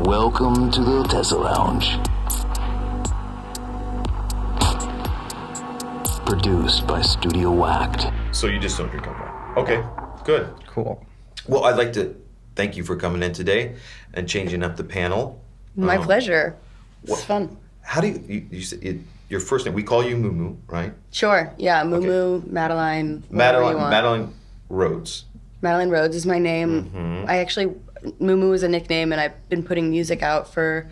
Welcome to the Tessa Lounge. Produced by Studio Whacked. So you just don't drink alcohol. Okay, good. Cool. Well, I'd like to thank you for coming in today and changing up the panel. My pleasure. It's fun. How do you say your first name? We call you Moo, right? Sure. Yeah, Moo, Madeleine. Madeleine Rhodes. Madeleine Rhodes is my name. Mm-hmm. Moo is a nickname, and I've been putting music out for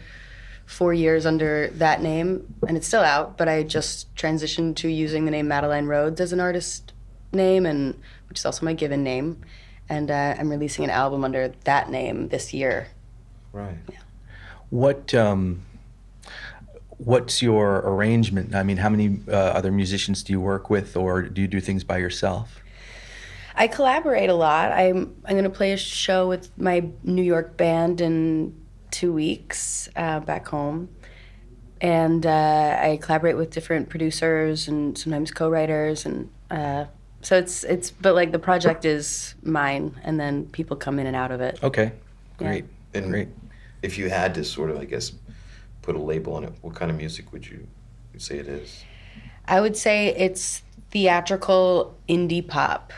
4 years under that name, and it's still out, but I just transitioned to using the name Madeleine Rhodes as an artist name, and which is also my given name. And I'm releasing an album under that name this year. Right. Yeah. What's your arrangement? I mean, how many other musicians do you work with, or do you do things by yourself? I collaborate a lot. I'm going to play a show with my New York band in 2 weeks back home. And I collaborate with different producers and sometimes co-writers. And so but like the project is mine, and then people come in and out of it. Okay, great. Yeah. And great. if you had to sort of, I guess, put a label on it, what kind of music would you say it is? I would say it's theatrical indie pop.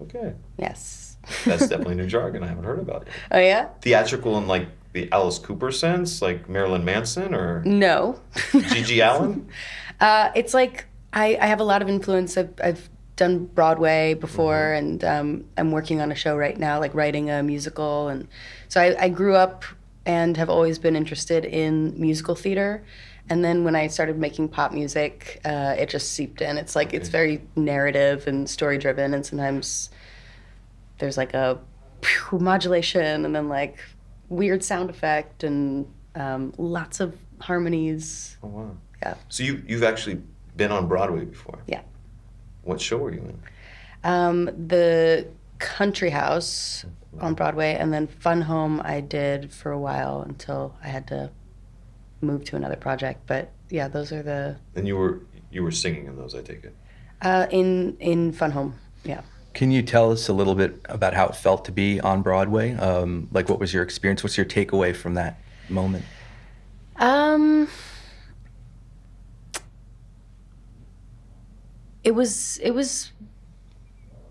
Okay. Yes. That's definitely new jargon I haven't heard about yet. Oh, yeah? Theatrical in like the Alice Cooper sense, like Marilyn Manson or No. Gigi Allen? It's like I have a lot of influence. I've done Broadway before, and I'm working on a show right now, like writing a musical. And so I grew up and have always been interested in musical theater. And then when I started making pop music, it just seeped in. It's like it's very narrative and story-driven, and sometimes there's like a modulation and then like weird sound effect and lots of harmonies. Oh, wow. Yeah. So you've actually been on Broadway before? Yeah. What show were you in? The Country House on Broadway, and then Fun Home I did for a while until I had to move to another project. But yeah, those are the... And you were singing in those, I take it? In Fun Home, yeah. Can you tell us a little bit about how it felt to be on Broadway? Like, what was your experience? What's your takeaway from that moment? It was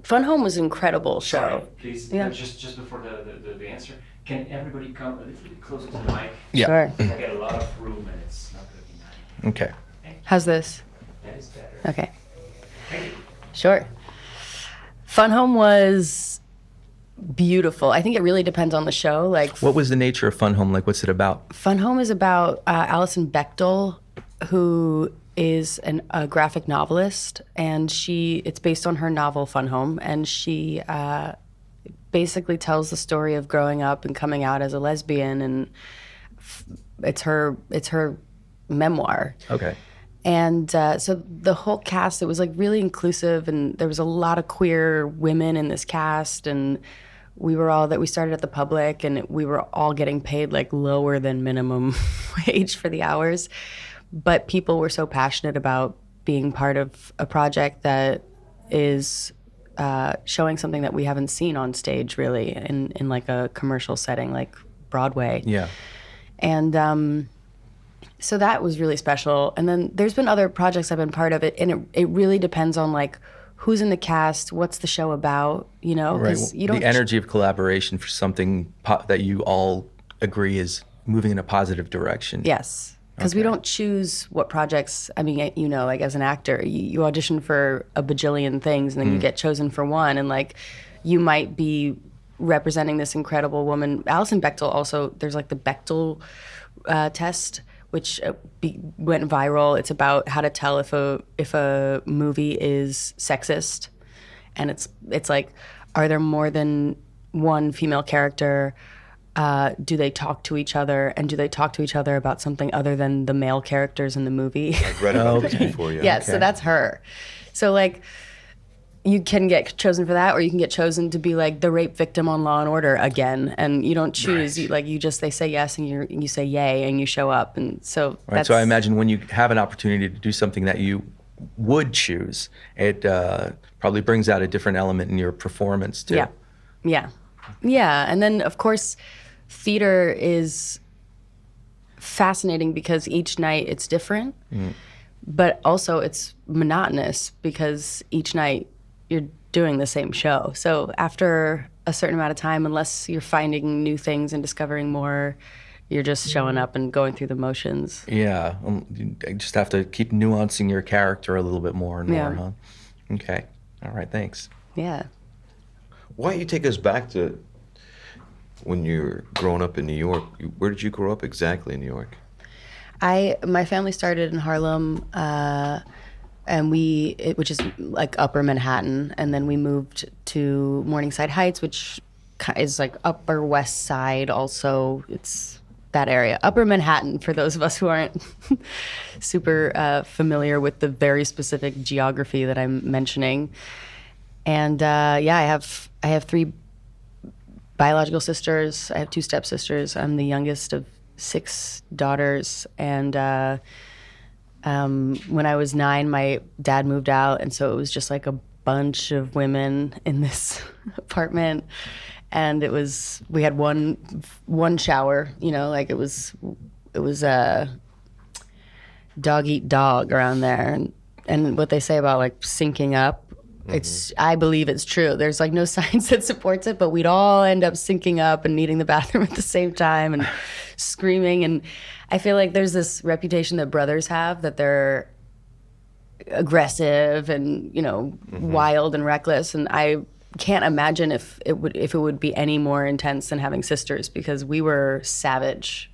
Fun Home was an incredible show. Sorry, please. Yeah. Just before the answer, can everybody come a little bit closer to the mic? Yeah. Sure. I get a lot of room and it's not looking nice. Okay. How's this? That is better. Okay. Thank you. Sure. Fun Home was beautiful. I think it really depends on the show. Like, What was the nature of Fun Home? Like, what's it about? Fun Home is about Alison Bechdel, who is a graphic novelist, and it's based on her novel Fun Home, and she basically tells the story of growing up and coming out as a lesbian, and it's her memoir. Okay. And so the whole cast, it was like really inclusive, and there was a lot of queer women in this cast, and we started at the Public, and we were all getting paid like lower than minimum wage for the hours. But people were so passionate about being part of a project that is showing something that we haven't seen on stage really in like a commercial setting like Broadway. Yeah. And so that was really special. And then there's been other projects I've been part of it, and it really depends on like who's in the cast, what's the show about, you know? Right. 'Cause you don't the energy of collaboration for something that you all agree is moving in a positive direction. Yes. Because we don't choose what projects, I mean, you know, like as an actor, you audition for a bajillion things, and then you get chosen for one, and like you might be representing this incredible woman. Alison Bechdel also, there's like the Bechdel test, which went viral. It's about how to tell if a movie is sexist, and it's like, are there more than one female character? Do they talk to each other, and do they talk to each other about something other than the male characters in the movie? I've read about this before, yeah. Yeah, so that's her. So like, you can get chosen for that, or you can get chosen to be like the rape victim on Law and Order again, and you don't choose. Right. They say yes, and you say yay, and you show up, and so. Right. So I imagine when you have an opportunity to do something that you would choose, it probably brings out a different element in your performance too. Yeah, and then of course, theater is fascinating because each night it's different, but also it's monotonous because each night you're doing the same show. So after a certain amount of time, unless you're finding new things and discovering more, you're just showing up and going through the motions. Yeah, you just have to keep nuancing your character a little bit more and more, Yeah. huh? Okay. All right, thanks. Yeah. Why don't you take us back to when you were growing up in New York? Where did you grow up exactly in New York? My family started in Harlem, which is like Upper Manhattan, and then we moved to Morningside Heights, which is like Upper West Side. Also, it's that area, Upper Manhattan. For those of us who aren't super familiar with the very specific geography that I'm mentioning, and yeah, I have 3 biological sisters. I have 2 stepsisters. I'm the youngest of 6 daughters, and when I was 9, my dad moved out, and so it was just like a bunch of women in this apartment, and we had one shower, like it was a dog eat dog around there, and what they say about like syncing up. I believe it's true. There's like no science that supports it, but we'd all end up syncing up and needing the bathroom at the same time and screaming. And I feel like there's this reputation that brothers have that they're aggressive and, wild and reckless. And I can't imagine if it would be any more intense than having sisters, because we were savage.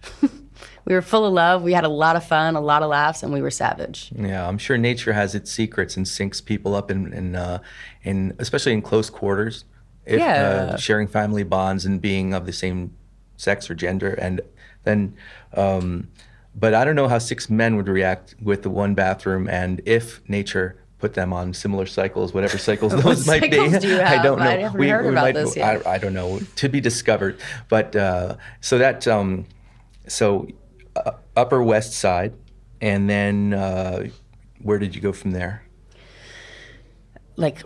We were full of love. We had a lot of fun, a lot of laughs, and we were savage. Yeah, I'm sure nature has its secrets and syncs people up in especially in close quarters. If sharing family bonds and being of the same sex or gender, and then, but I don't know how 6 men would react with the one bathroom, and if nature put them on similar cycles, whatever cycles those might be. Cycles do you have? I don't know. I haven't heard about this yet. I don't know. To be discovered. But so that Upper West Side, and then where did you go from there? Like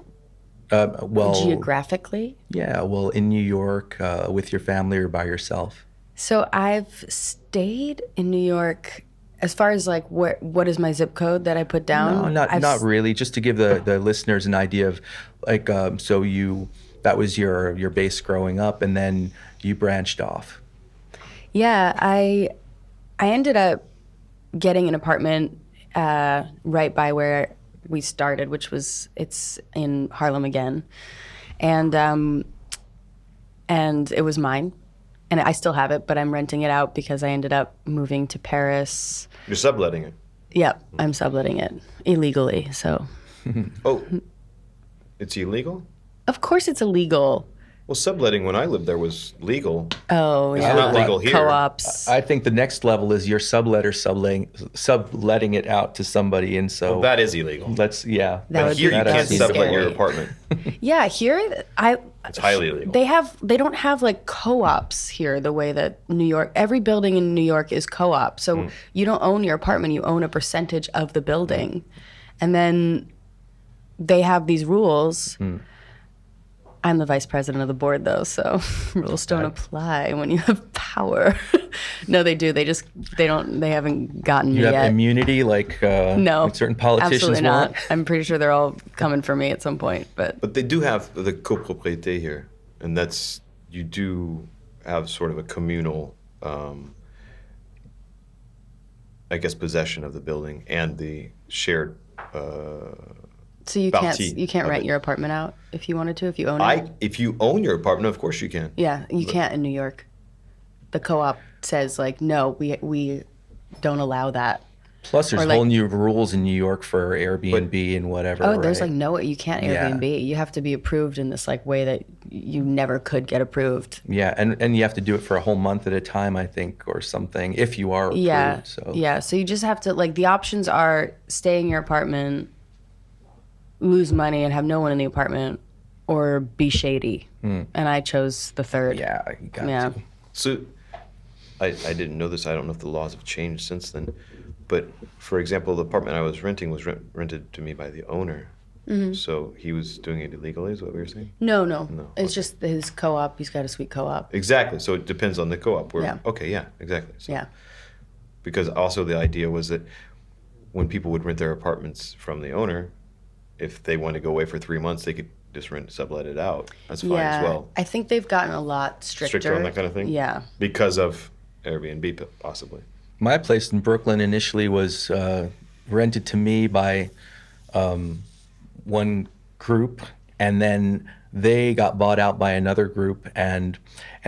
Well, geographically? Yeah, well, in New York, with your family or by yourself? So I've stayed in New York. As far as like what is my zip code that I put down? No, not really. Just to give the listeners an idea of, like, so that was your base growing up, and then you branched off. Yeah, I ended up getting an apartment right by where we started, which it's in Harlem again, and it was mine, and I still have it, but I'm renting it out because I ended up moving to Paris. You're subletting it. Yep, I'm subletting it illegally. So, Oh, it's illegal? of course it's illegal. Well, subletting when I lived there was legal. Oh, It's yeah. not legal here. Co-ops. I think the next level is your subletting it out to somebody, and so Well, that is illegal. That That But would here be- you that can't would be sublet your scary. apartment. Yeah, here It's highly illegal. they don't have like co-ops here the way that New York. Every building in New York is co-op, so you don't own your apartment; you own a percentage of the building, and then they have these rules. I'm the vice president of the board, though, so rules don't apply when you have power. No, they do. They haven't gotten you me have yet. immunity, like No, like certain politicians absolutely want. not. I'm pretty sure they're all coming for me at some point, but But they do have the copropriété here, and you do have sort of a communal, I guess, possession of the building and the shared. so you Partie can't of rent it. your apartment out if you wanted to, if you own it. If you own your apartment, of course you can. Yeah, you can't in New York. The co-op says like, no, we don't allow that. Plus, there's Or, like- whole new rules in New York for Airbnb and whatever. Oh, there's right? like no, you can't Yeah. Airbnb. You have to be approved in this like way that you never could get approved. Yeah, and you have to do it for a whole month at a time, I think, or something, if you are approved. Yeah, So yeah. So you just have to like the options are stay in your apartment, lose money and have no one in the apartment, or be shady. And I chose the third. yeah, you got Yeah. to. So, I didn't know this. I don't know if the laws have changed since then. But, for example, the apartment I was renting was rented to me by the owner. So he was doing it illegally, is what we were saying? No. No, It's just his co-op. He's got a sweet co-op. Exactly. So it depends on the co-op. Yeah. Okay, yeah, exactly. So, Yeah. because also the idea was that when people would rent their apartments from the owner, if they wanted to go away for 3 months, they could just sublet it out. That's fine as well. I think they've gotten a lot stricter. Stricter on that kind of thing? Yeah. Because of Airbnb, possibly. My place in Brooklyn initially was rented to me by one group, and then they got bought out by another group, and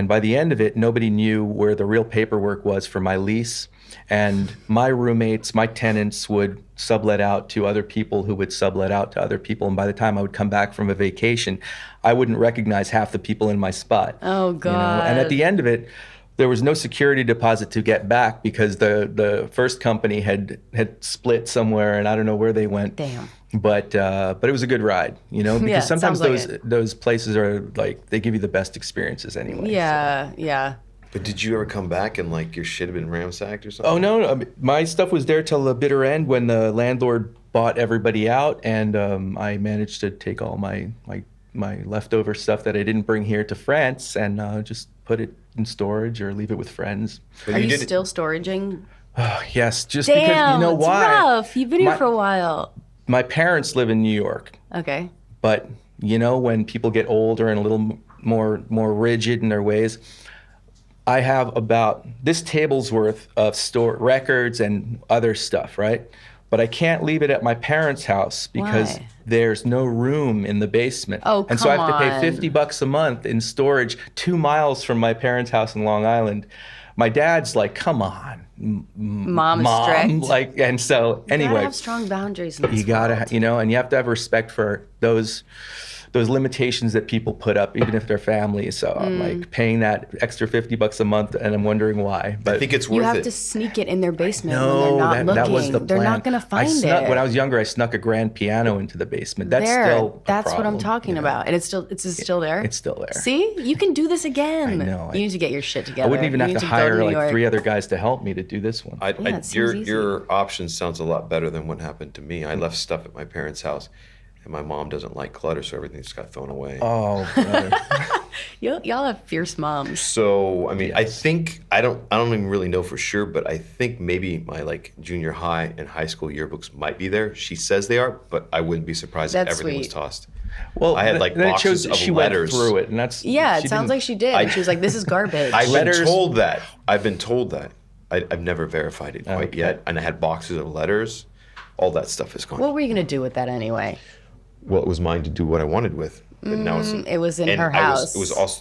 by the end of it, nobody knew where the real paperwork was for my lease. And my roommates, my tenants would sublet out to other people who would sublet out to other people. And by the time I would come back from a vacation, I wouldn't recognize half the people in my spot. Oh, God. And at the end of it, there was no security deposit to get back because the first company had split somewhere, and I don't know where they went. Damn. But it was a good ride, because Yeah, sometimes sounds like those places are like, they give you the best experiences anyway. Yeah. But did you ever come back and like your shit had been ransacked or something? Oh no, I mean, my stuff was there till the bitter end when the landlord bought everybody out, and I managed to take all my leftover stuff that I didn't bring here to France and just put it in storage or leave it with friends. But Are you did- still storaging? Oh, yes, just Damn, because you know it's why? rough. You've been here My- for a while. My parents live in New York, Okay. but when people get older and a little more rigid in their ways, I have about this table's worth of store records and other stuff, right? But I can't leave it at my parents' house because Why? there's no room in the basement. Oh, and so I have come to pay on. $50 a month in storage 2 miles from my parents' house in Long Island. My dad's like, come on, Mom's strict. like, and so You anyway, gotta have strong boundaries in this you gotta, world. and you have to have respect for those limitations that people put up, even if they're family. So I'm like paying that extra $50 a month, and I'm wondering why. But I think it's You worth have it. to sneak it in their basement when no, they're not looking. that was the plan. They're not gonna find it. When I was younger, I snuck a grand piano into the basement. That's there. still a That's what I'm problem, talking about. And it's still there? It's still there. See? You can do this again. I know. You need to get your shit together. I wouldn't even You have need to go hire New like York. 3 other guys to help me to do this one. Yeah, it seems easy. Your option sounds a lot better than what happened to me. I left stuff at my parents' house, and my mom doesn't like clutter, so everything just got thrown away. Oh, brother. Y'all have fierce moms. So I mean, I think I don't even really know for sure, but I think maybe my like junior high and high school yearbooks might be there. She says they are, but I wouldn't be surprised if That's everything was sweet. tossed. Well, I had, like, then it boxes shows that of she letters. went through it, and that's Yeah, she it sounds didn't- like she did. She was like, this is garbage. I've Letters- been told that. I've never verified it quite Okay. yet, and I had boxes of letters. All that stuff is gone. What were you going to do with that anyway? Well, it was mine to do what I wanted with. But now it was in and her house. It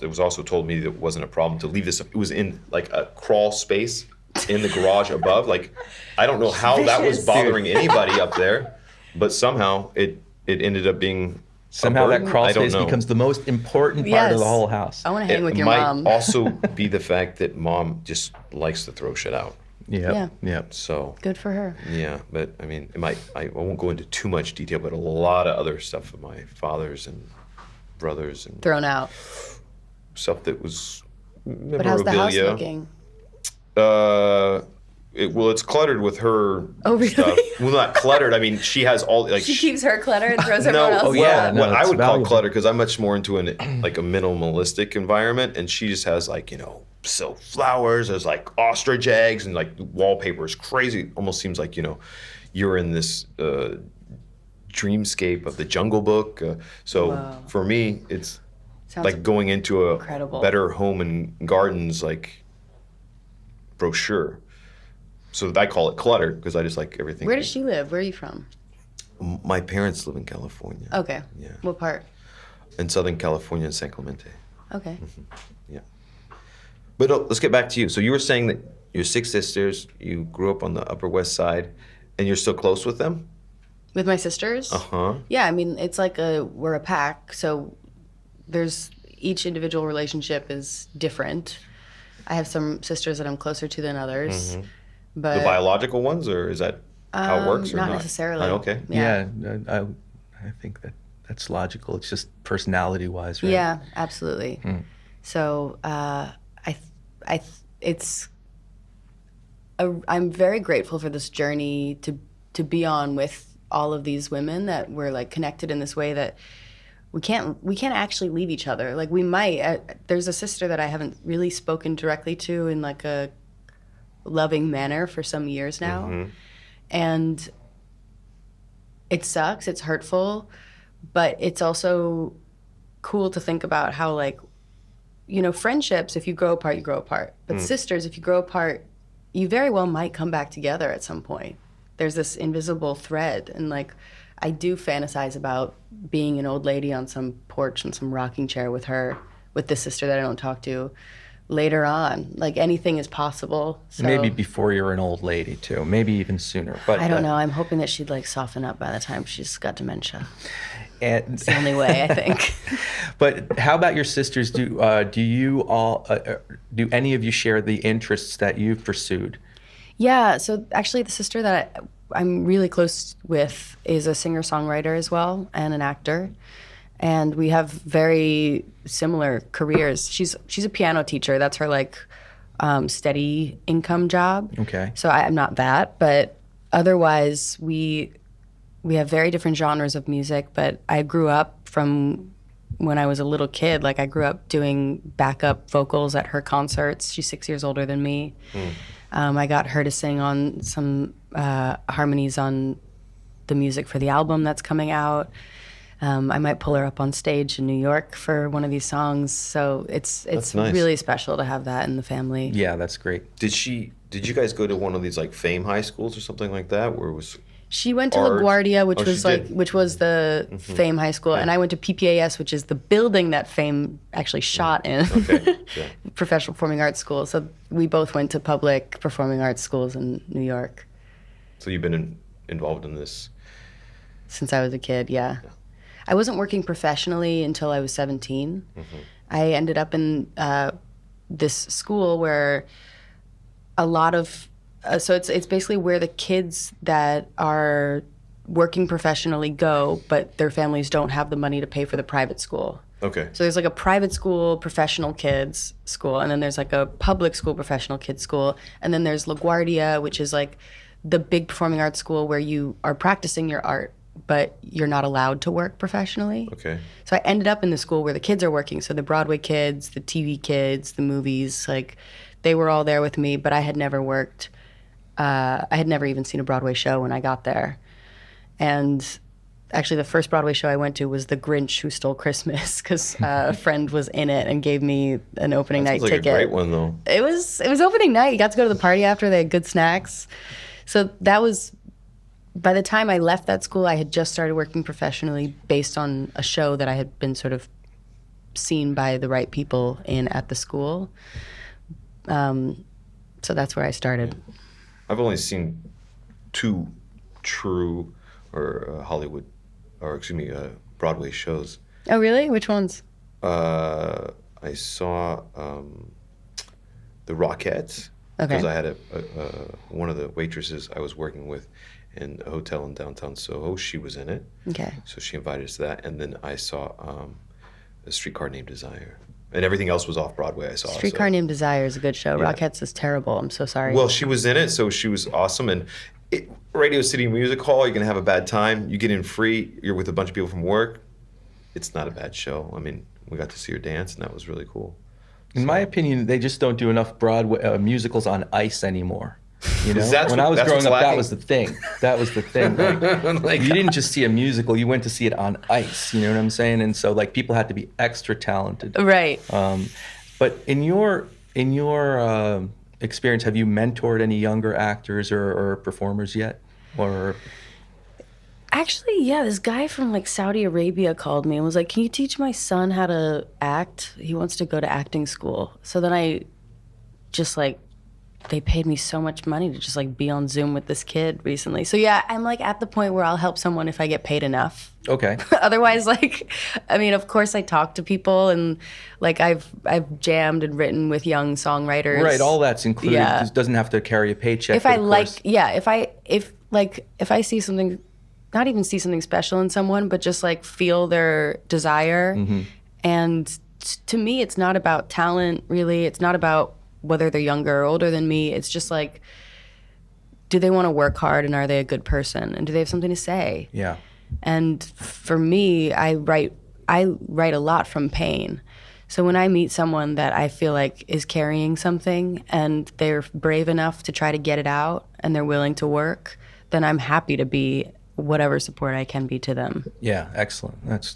was also told me that it wasn't a problem to leave this. It was in like a crawl space in the garage above. Like I don't know how that was Vicious. bothering anybody up there, but somehow it ended up being Somehow that burden. crawl I don't space know. becomes the most important part of the Yes. whole house. I want to hang with your might mom. also be the fact that mom just likes to throw shit out. Yep. Yeah. So Good for her. yeah, but I mean, I won't go into too much detail, but a lot of other stuff of my father's and brothers and Thrown out. stuff that was memorabilia. But how's the house looking? It's cluttered with her Oh, really? stuff. Well, not cluttered. I mean, she has all like She keeps her clutter and throws no, everyone else. oh, yeah, out. no, what I it's would call valuable. clutter because I'm much more into like a minimalistic environment, and she just has like silk flowers. There's like ostrich eggs and like wallpaper is crazy. Almost seems like you're in this dreamscape of the Jungle Book. So Wow. for me, it's Sounds like going into a incredible. Better Home and Gardens like brochure. So I call it clutter because I just like everything. Where does she live? Where are you from? My parents live in California. Okay. Yeah. What part? In Southern California in San Clemente. Okay. Yeah. But let's get back to you. So you were saying that your 6 sisters, you grew up on the Upper West Side, and you're still close with them? With my sisters? Uh-huh. Yeah, I mean, it's like we're a pack, so there's each individual relationship is different. I have some sisters that I'm closer to than others, but The biological ones, or is that how it works? Or not not necessarily. Oh, okay. Yeah, I think that's logical. It's just personality-wise, right? Yeah, absolutely. So I'm very grateful for this journey to be on with all of these women that we're like connected in this way that we can't actually leave each other. Like we might. There's a sister that I haven't really spoken directly to in like a loving manner for some years now, and it sucks. It's hurtful, but it's also cool to think about how like, you know, friendships, if you grow apart, you grow apart. But sisters, if you grow apart, you very well might come back together at some point. There's this invisible thread, and like I do fantasize about being an old lady on some porch in some rocking chair with this sister that I don't talk to later on. Like anything is possible. So Maybe before you're an old lady too, maybe even sooner. But I don't know. I'm hoping that she'd like soften up by the time she's got dementia. And It's the only way, I think. But how about your sisters? Do any of you share the interests that you've pursued? Yeah, so actually the sister that I'm really close with is a singer-songwriter as well and an actor. And we have very similar careers. She's a piano teacher. That's her like steady income job. Okay. So I'm not that, but otherwise we have very different genres of music, but I grew up from when I was a little kid. Like I grew up doing backup vocals at her concerts. She's 6 years older than me. I got her to sing on some harmonies on the music for the album that's coming out. I might pull her up on stage in New York for one of these songs. So it's nice. really special to have that in the family. Yeah, that's great. Did you guys go to one of these like fame high schools or something like that, where it was? She went to Art? LaGuardia, which Oh, was she like did. which was the Fame High School, and I went to PPAS, which is the building that Fame actually shot in. Okay. Yeah. Professional Performing Arts School. So we both went to public performing arts schools in New York So you've been involved in this. since I was a kid. Yeah, I wasn't working professionally until I was 17. I ended up in this school where a lot of so it's basically where the kids that are working professionally go, but their families don't have the money to pay for the private school. Okay. So there's like a private school professional kids school, and then there's like a public school professional kids school, and then there's LaGuardia, which is like the big performing arts school where you are practicing your art, but you're not allowed to work professionally. Okay. So I ended up in the school where the kids are working. So the Broadway kids, the TV kids, the movies, like they were all there with me, but I had never worked. I had never even seen a Broadway show when I got there. And actually the first Broadway show I went to was The Grinch Who Stole Christmas, because a friend was in it and gave me an opening night Sounds like ticket. a great one though. It was opening night. You got to go to the party after. They had good snacks. So that was, by the time I left that school, I had just started working professionally based on a show that I had been sort of seen by the right people in at the school. So that's where I started. I've only seen two true Hollywood, or excuse me, Broadway shows. Oh, really? Which ones? I saw the Rockettes, Okay. because I had one of the waitresses I was working with in a hotel in downtown Soho. She was in it, Okay. so she invited us to that. And then I saw A Streetcar Named Desire, and everything else was off Broadway. I saw Streetcar Named Desire is a good show. Yeah. Rockettes is terrible. I'm so sorry. Well, she was in it, so she was awesome. And Radio City Music Hall, you're gonna have a bad time. You get in free. You're with a bunch of people from work. It's not a bad show. I mean, we got to see her dance, and that was really cool. In my opinion, they just don't do enough Broadway musicals on ice anymore. You know, That's when what- I was that's growing what's up, that lacking? was the thing. That was the thing. Like, you didn't just see a musical; you went to see it on ice. You know what I'm saying? And so, like, people had to be extra talented. right. But in your experience, have you mentored any younger actors or performers yet? Or Actually, yeah, this guy from like Saudi Arabia called me and was like, "Can you teach my son how to act? He wants to go to acting school." So then I just like, they paid me so much money to just like be on Zoom with this kid recently. So yeah, I'm like at the point where I'll help someone if I get paid enough. okay, Otherwise, like, I mean, of course I talk to people, and like I've jammed and written with young songwriters. right, all that's included. Yeah. It doesn't have to carry a paycheck. If but I of like, course- yeah, if I see something, not even see something special in someone, but just like feel their desire. And to me, it's not about talent, really. It's not about whether they're younger or older than me. It's just like, do they want to work hard, and are they a good person, and do they have something to say? Yeah. And for me, I write a lot from pain. So when I meet someone that I feel like is carrying something and they're brave enough to try to get it out and they're willing to work, then I'm happy to be whatever support I can be to them. Yeah, excellent. That's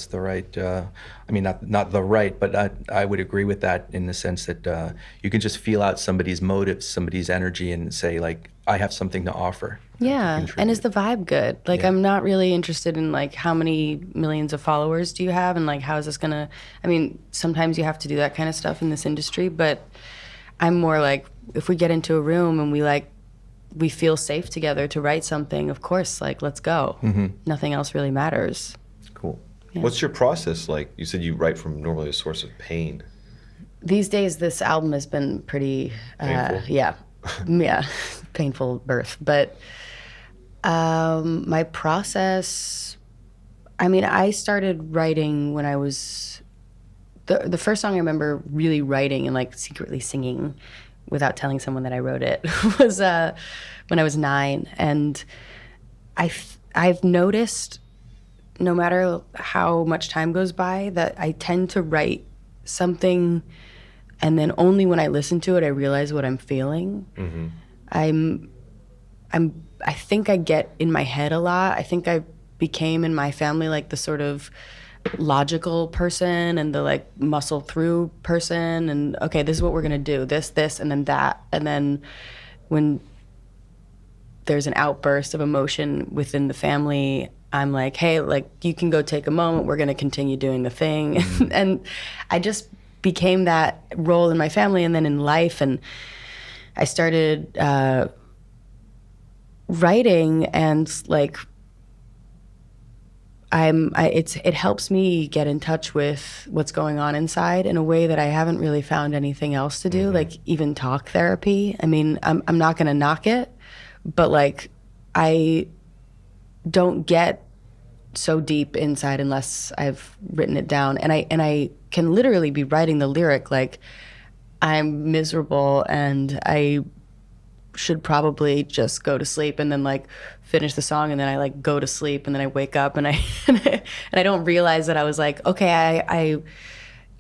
the right. I mean, not the right, but I would agree with that in the sense that you can just feel out somebody's motives, somebody's energy, and say like, I have something to offer. Yeah, and is the vibe good? Like, I'm not really interested in like how many millions of followers do you have, and like how is this gonna? I mean, sometimes you have to do that kind of stuff in this industry, but I'm more like, if we get into a room and we feel safe together to write something, of course, like, let's go. Nothing else really matters. Cool. Yeah. What's your process like? You said you write from normally a source of pain. These days, this album has been pretty, painful? Yeah, painful birth. But my process, I mean, I started writing when I was, the first song I remember really writing and like secretly singing without telling someone that I wrote it was when I was 9. And I've noticed, no matter how much time goes by, that I tend to write something, and then only when I listen to it, I realize what I'm feeling. I think I get in my head a lot. I think I became in my family like the sort of logical person and the like muscle through person, and okay, this is what we're gonna do, this and then that, and then when there's an outburst of emotion within the family, I'm like, hey, like, you can go take a moment, we're gonna continue doing the thing. And I just became that role in my family and then in life, and I started writing, and like it helps me get in touch with what's going on inside in a way that I haven't really found anything else to do, like even talk therapy. I mean, I'm not gonna knock it, but like I don't get so deep inside unless I've written it down. And I can literally be writing the lyric like, I'm miserable and I should probably just go to sleep, and then like finish the song, and then I like go to sleep, and then I wake up and and I don't realize that I was like, okay, I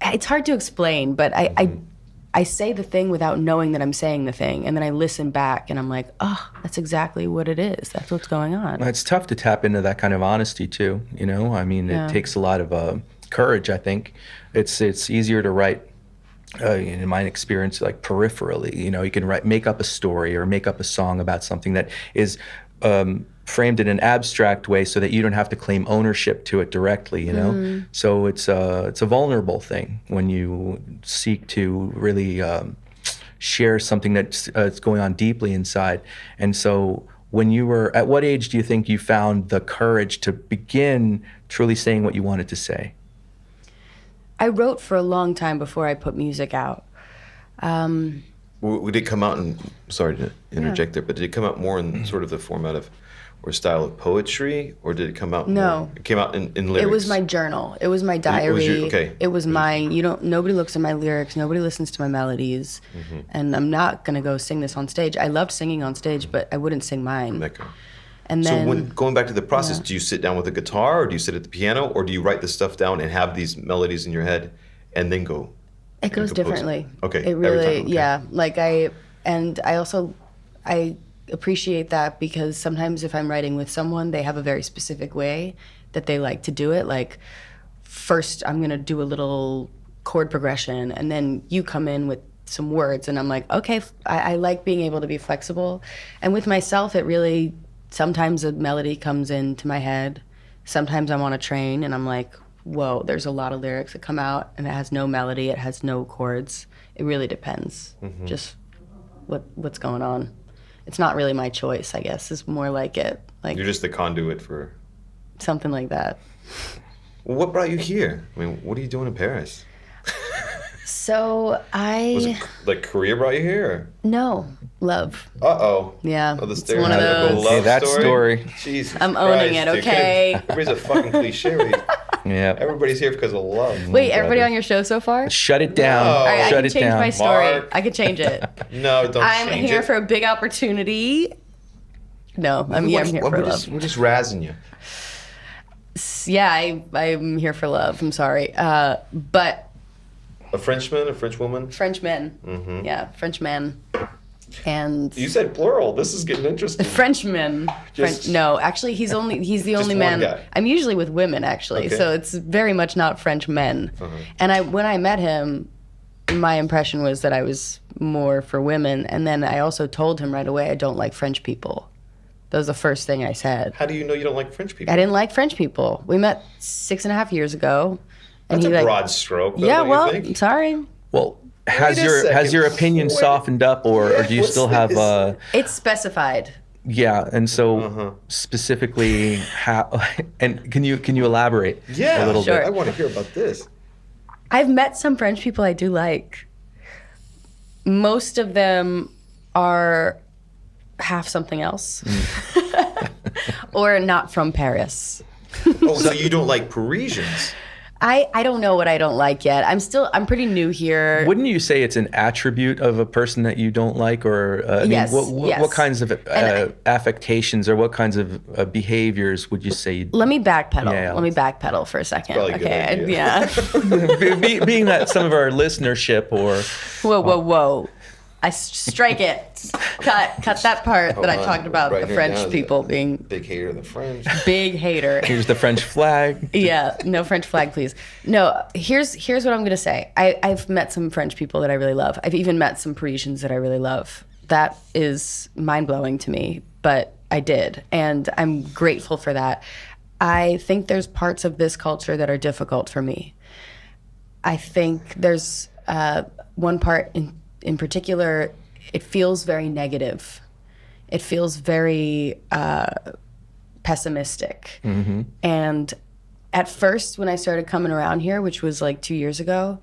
it's hard to explain, but I say the thing without knowing that I'm saying the thing, and then I listen back and I'm like, oh, that's exactly what it is. That's what's going on. It's tough to tap into that kind of honesty too, you know? I mean, it takes a lot of courage, I think. It's easier to write, in my experience, like peripherally. You know, you can make up a story or make up a song about something that is framed in an abstract way so that you don't have to claim ownership to it directly, you know? So it's a vulnerable thing when you seek to really share something that's going on deeply inside. And so when you were, at what age do you think you found the courage to begin truly saying what you wanted to say? I wrote for a long time before I put music out. Would it come out in, sorry to interject there, but did it come out more in sort of the format of, or style of poetry, or did it come out more, it came out in lyrics? It was my journal. It was my diary. It was mine. Nobody looks at my lyrics. Nobody listens to my melodies. And I'm not going to go sing this on stage. I loved singing on stage, but I wouldn't sing mine. And then, so going back to the process, do you sit down with a guitar, or do you sit at the piano, or do you write this stuff down and have these melodies in your head and then go? It goes differently. Okay. It really, yeah. Like I appreciate that, because sometimes if I'm writing with someone, they have a very specific way that they like to do it. Like, first I'm gonna do a little chord progression, and then you come in with some words, and I'm like, okay, I like being able to be flexible. And with myself, it really, sometimes a melody comes into my head. Sometimes I'm on a train and I'm like, whoa, there's a lot of lyrics that come out and it has no melody, it has no chords. It really depends, just what's going on. It's not really my choice, I guess. It's more like it. Like, you're just the conduit for... something like that. Well, what brought you here? I mean, what are you doing in Paris? So Was it like career brought you here? Or? No, love. Uh-oh. Yeah, Oh, the it's one of stereotypical those. love Hey, that story. Jesus I'm owning Christ, it, okay? Everybody's a fucking cliche. Right? Yeah. Everybody's here because of love. Wait, everybody on your show so far? Shut it down. No. All right, I Shut can it change down. my story. Mark. I can change it. No, don't I'm change here it. for a big opportunity, No, I'm here for love. We're just razzing you. Yeah, I'm here for love. I'm sorry. But A Frenchman, a French woman? French men. Mm-hmm. Yeah, French men. And You said plural. This is getting interesting. Frenchmen. No, actually, he's the only man. Guy. I'm usually with women, actually, Okay. so it's very much not French men. Uh-huh. And when I met him, my impression was that I was more for women, and then I also told him right away I don't like French people. That was the first thing I said. How do you know you don't like French people? I didn't like French people. We met 6.5 years ago. And That's he a broad stroke, though, yeah, don't well, you think? sorry. Well, Wait has a your second. opinion Wait. softened up, or do you What's still have this? It's specified. yeah? And so Uh-huh. specifically, how? And can you elaborate Yeah, a little Sure. bit? I want to hear about this. I've met some French people I do like. Most of them are half something else or not from Paris. Oh, so you don't like Parisians? I don't know what I don't like yet. I'm pretty new here. Wouldn't you say it's an attribute of a person that you don't like, or I mean, Yes, yes. what kinds of And affectations or what kinds of behaviors would you say? Let me backpedal. Yeah, Let me backpedal for a second. Probably a good Okay. idea. Yeah. Being that some of our listenership or Whoa. I strike it. Cut that part that I Hold on, talked about writing the it French down. people being Big hater of the French. big hater. here's the French flag. Yeah, no French flag, please. No, here's what I'm gonna say. I've met some French people that I really love. I've even met some Parisians that I really love. That is mind blowing to me, but I did, and I'm grateful for that. I think there's parts of this culture that are difficult for me. I think there's one part in particular. It feels very negative. It feels very pessimistic. Mm-hmm. And at first, when I started coming around here, which was like 2 years ago,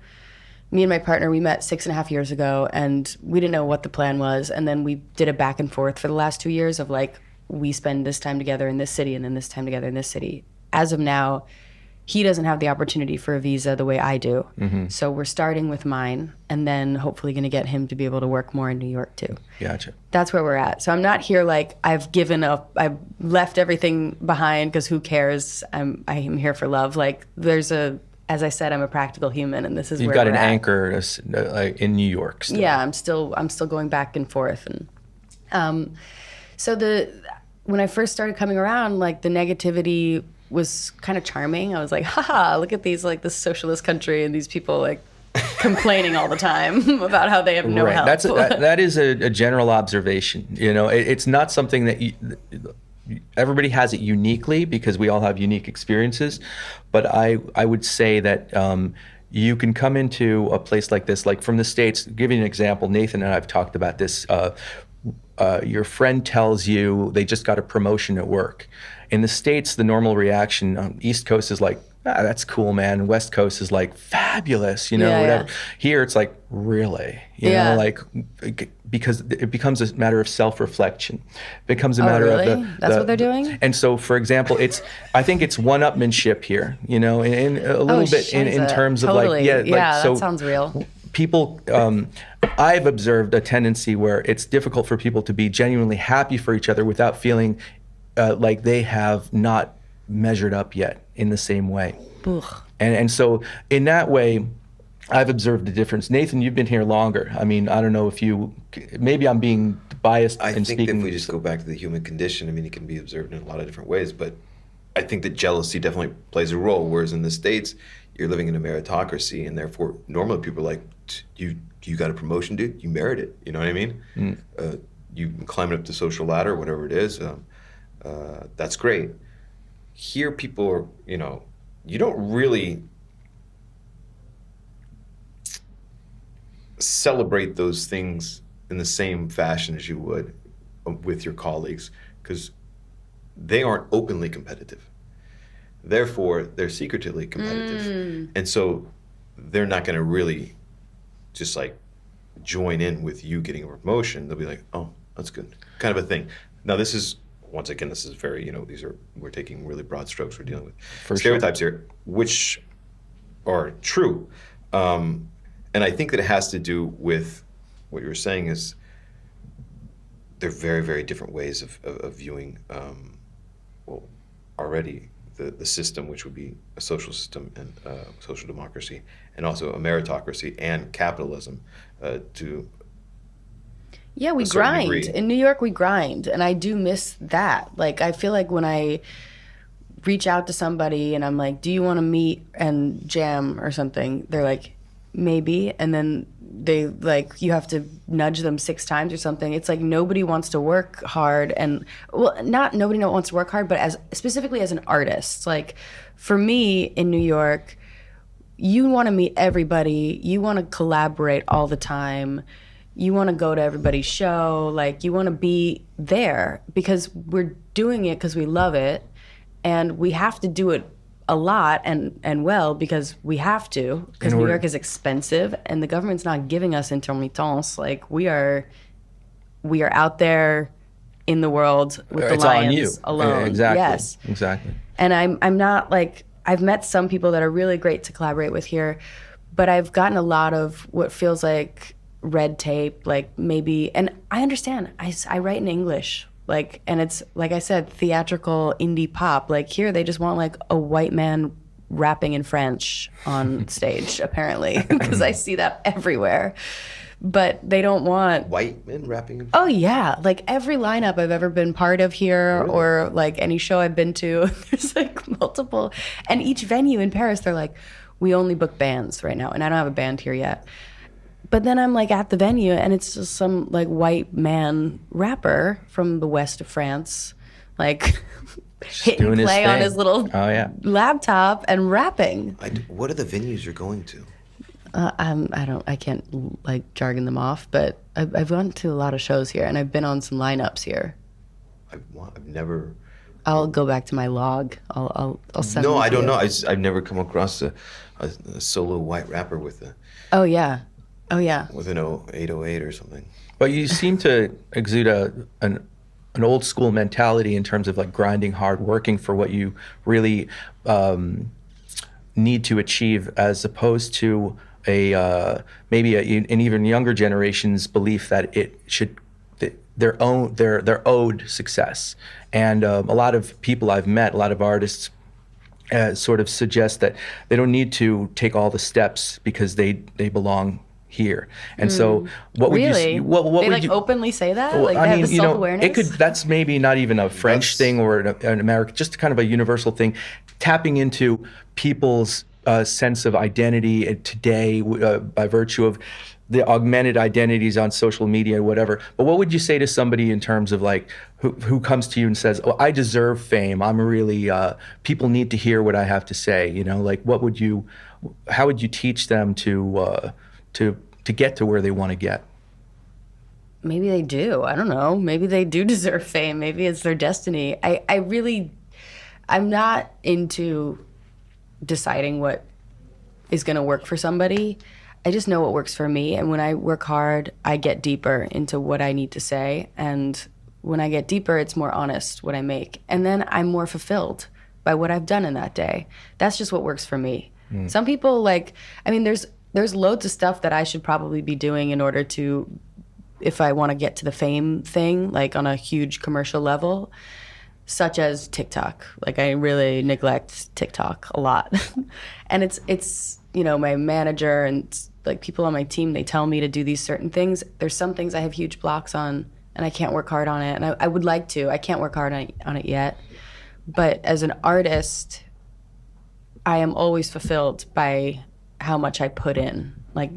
me and my partner, we met 6.5 years ago, and we didn't know what the plan was. And then we did a back and forth for the last 2 years of like, we spend this time together in this city and then this time together in this city. As of now, he doesn't have the opportunity for a visa the way I do. Mm-hmm. So we're starting with mine and then hopefully going to get him to be able to work more in New York too. Gotcha. That's where we're at. So I'm not here like I've given up, I've left everything behind because who cares? I am here for love. Like as I said, I'm a practical human, and this is You've where got we're an at. anchor in New York still. Yeah, I'm still going back and forth, and so when I first started coming around, like the negativity was kind of charming. I was like, haha, look at these, like this socialist country and these people like complaining all the time about how they have no Right. help. That is a general observation. You know, it's not something that everybody has it uniquely because we all have unique experiences. But I would say that you can come into a place like this, like from the States. Give you an example. Nathan and I have talked about this. Your friend tells you they just got a promotion at work. In the States, the normal reaction on East Coast is like, that's cool, man. West Coast is like, fabulous, Yeah, whatever. yeah. Here, it's like, really? Yeah. Like, because it becomes a matter of self-reflection. It becomes a Oh, matter really? of That's what they're doing? And so, for example, I think it's one-upmanship here, and a little bit in shiza. terms of Totally. like, Yeah, so that sounds real. people, I've observed a tendency where it's difficult for people to be genuinely happy for each other without feeling like they have not measured up yet in the same way. Ugh. And so in that way, I've observed a difference. Nathan, you've been here longer. I mean, I don't know if maybe I'm being biased I in think speaking. that if we just go back to the human condition, I mean, it can be observed in a lot of different ways, but I think that jealousy definitely plays a role, whereas in the States, you're living in a meritocracy, and therefore, normally people are like, you got a promotion, dude? You merit it. You know what I mean? You climb up the social ladder, whatever it is, that's great. Here, people are, you don't really celebrate those things in the same fashion as you would with your colleagues, because they aren't openly competitive. Therefore, they're secretively competitive. And so they're not going to really just like join in with you getting a promotion. They'll be like, oh, that's good, kind of a thing. Now, this is, once again, this is very, we're taking really broad strokes. We're dealing with stereotypes here, which are true. And I think that it has to do with what you were saying is they're very, very different ways of viewing, well, already the system, which would be a social system and social democracy, and also a meritocracy and capitalism to Yeah, we a certain grind. degree. In New York, we grind. And I do miss that. Like, I feel like when I reach out to somebody and I'm like, do you want to meet and jam or something? They're like, maybe. And then they, like, you have to nudge them 6 times or something. It's like nobody wants to work hard. And, well, not nobody wants to work hard, but as specifically as an artist. Like, for me in New York, you want to meet everybody. You want to collaborate all the time. You want to go to everybody's show. Like, you want to be there because we're doing it because we love it. And we have to do it a lot and well because we have to, because New York is expensive and the government's not giving us intermittence. Like, we are out there in the world with the It's lions on you. alone. Exactly. Yes. Exactly. And I'm not like, I've met some people that are really great to collaborate with here, but I've gotten a lot of what feels like red tape, like maybe, and I understand, I write in English, like, and it's, like I said, theatrical indie pop. Like, here they just want like a white man rapping in French on stage, apparently, because I see that everywhere. But they don't want White men rapping. Oh yeah, like every lineup I've ever been part of here, Really? or like any show I've been to, there's like multiple, and each venue in Paris, they're like, we only book bands right now, and I don't have a band here yet. But then I'm like at the venue, and it's just some like white man rapper from the west of France, like hitting doing his play on thing. his little laptop and rapping. What are the venues you're going to? I can't like jargon them off, but I've gone to a lot of shows here, and I've been on some lineups here. I've never. I'll go back to my log. I'll send. No, them I to don't you. know. I've never come across a solo white rapper with Oh yeah, an 808 or something. But you seem to exude an old school mentality in terms of like grinding hard, working for what you really need to achieve, as opposed to maybe an even younger generation's belief that it should they're owed success. And a lot of people I've met, a lot of artists, sort of suggest that they don't need to take all the steps because they belong here. And so, what would Really? you? What they would like you openly say that? well, Like they have the self-awareness? it could. That's maybe not even a French thing or an American, just kind of a universal thing. Tapping into people's sense of identity today by virtue of the augmented identities on social media or whatever. But what would you say to somebody in terms of like who comes to you and says, "Oh, I deserve fame. I'm really people need to hear what I have to say." You know, like how would you teach them to get to where they want to get? Maybe they do. I don't know. Maybe they do deserve fame. Maybe it's their destiny. I'm not into deciding what is going to work for somebody. I just know what works for me. And when I work hard, I get deeper into what I need to say. And when I get deeper, it's more honest what I make. And then I'm more fulfilled by what I've done in that day. That's just what works for me. Some people there's loads of stuff that I should probably be doing in order to, if I want to get to the fame thing, like on a huge commercial level, such as TikTok. Like, I really neglect TikTok a lot. And it's my manager and like people on my team, they tell me to do these certain things. There's some things I have huge blocks on and I can't work hard on it. And I would like to. I can't work hard on it yet. But as an artist, I am always fulfilled by how much I put in. Like,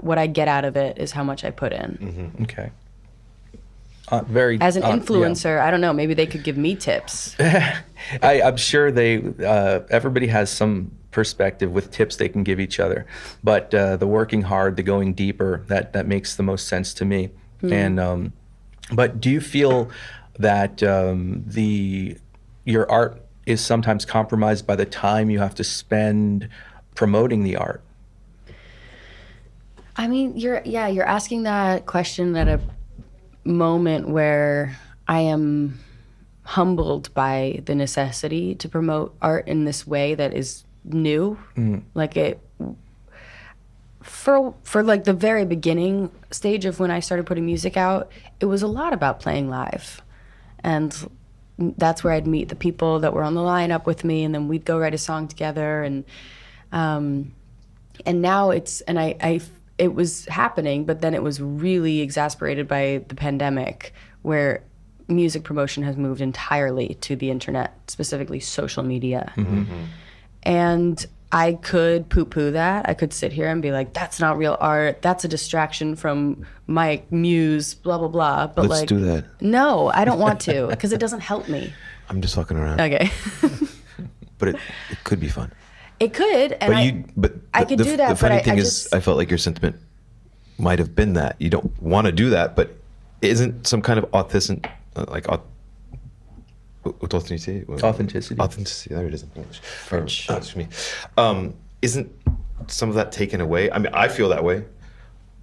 what I get out of it is how much I put in. Mm-hmm. Okay. As an influencer, I don't know, maybe they could give me tips. I'm sure everybody has some perspective with tips they can give each other, but the working hard, the going deeper, that makes the most sense to me. And but do you feel that your art is sometimes compromised by the time you have to spend promoting the art? I mean, you're asking that question at a moment where I am humbled by the necessity to promote art in this way that is new. Like, for like the very beginning stage of when I started putting music out, it was a lot about playing live. And that's where I'd meet the people that were on the lineup with me, and then we'd go write a song together. And now it was happening, but then it was really exasperated by the pandemic, where music promotion has moved entirely to the internet, specifically social media. And I could poo-poo that. I could sit here and be like, that's not real art. That's a distraction from my muse, blah, blah, blah. But Let's do that. No, I don't want to, because it doesn't help me. I'm just fucking around. Okay. But it could be fun. It could, and I could do that. The funny but thing I is, I felt like your sentiment might have been that you don't want to do that, but isn't some kind of authenticity? Authenticity. There it is in English. French. Excuse me. Isn't some of that taken away? I mean, I feel that way.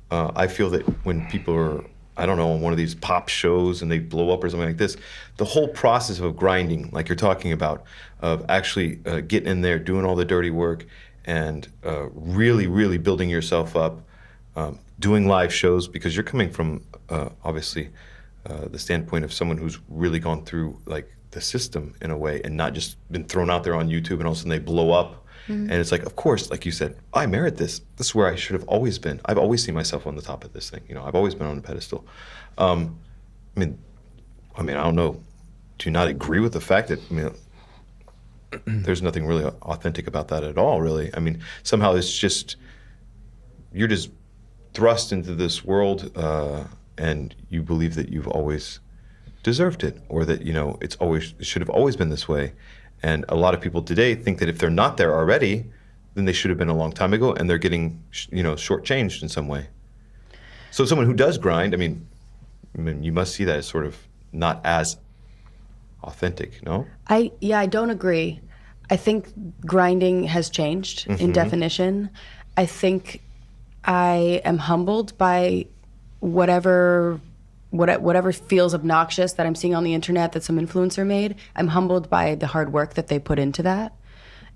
I feel that when people are, I don't know, on one of these pop shows and they blow up or something like this, the whole process of grinding, like you're talking about, of actually getting in there, doing all the dirty work, and really, really building yourself up, doing live shows, because you're coming from, obviously, the standpoint of someone who's really gone through like the system in a way, and not just been thrown out there on YouTube and all of a sudden they blow up. And it's like, of course, like you said, I merit this. This is where I should have always been. I've always seen myself on the top of this thing. You know, I've always been on a pedestal. I mean, I don't know. Do you not agree with the fact that, there's nothing really authentic about that at all, really? I mean, somehow it's just, you're just thrust into this world, and you believe that you've always deserved it, or that, it should have always been this way. And a lot of people today think that if they're not there already, then they should have been a long time ago, and they're getting, shortchanged in some way. So someone who does grind, I mean, you must see that as sort of not as authentic, no? I don't agree. I think grinding has changed in definition. I think I am humbled by whatever feels obnoxious that I'm seeing on the internet that some influencer made. I'm humbled by the hard work that they put into that,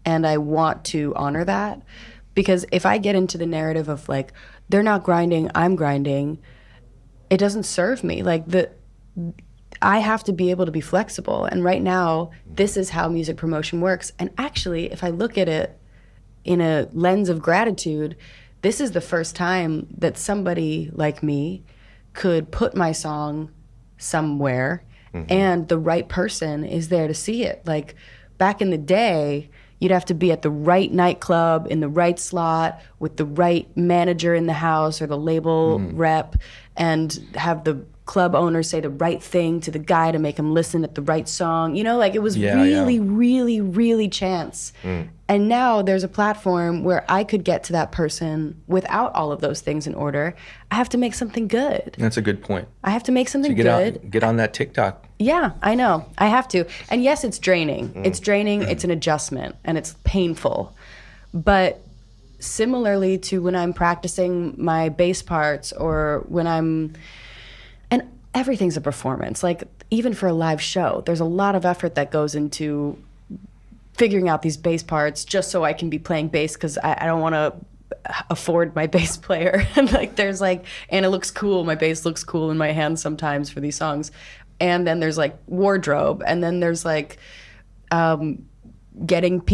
and I want to honor that, because if I get into the narrative of like, they're not grinding, I'm grinding, it doesn't serve me. Like, I have to be able to be flexible, and right now this is how music promotion works. And actually, if I look at it in a lens of gratitude, this is the first time that somebody like me could put my song somewhere, and the right person is there to see it. Like, back in the day, you'd have to be at the right nightclub in the right slot with the right manager in the house or the label rep, and have the club owner say the right thing to the guy to make him listen at the right song. It was really chance. And now there's a platform where I could get to that person without all of those things in order. I have to make something good. That's a good point. I have to make something good. Get on that TikTok. Yeah, I know. I have to. And yes, it's draining. It's draining. It's an adjustment, and it's painful. But similarly to when I'm practicing my bass parts, or when and everything's a performance. Like, even for a live show, there's a lot of effort that goes into figuring out these bass parts just so I can be playing bass, because I don't want to afford my bass player. And and it looks cool. My bass looks cool in my hands sometimes for these songs. And then there's wardrobe, and then there's getting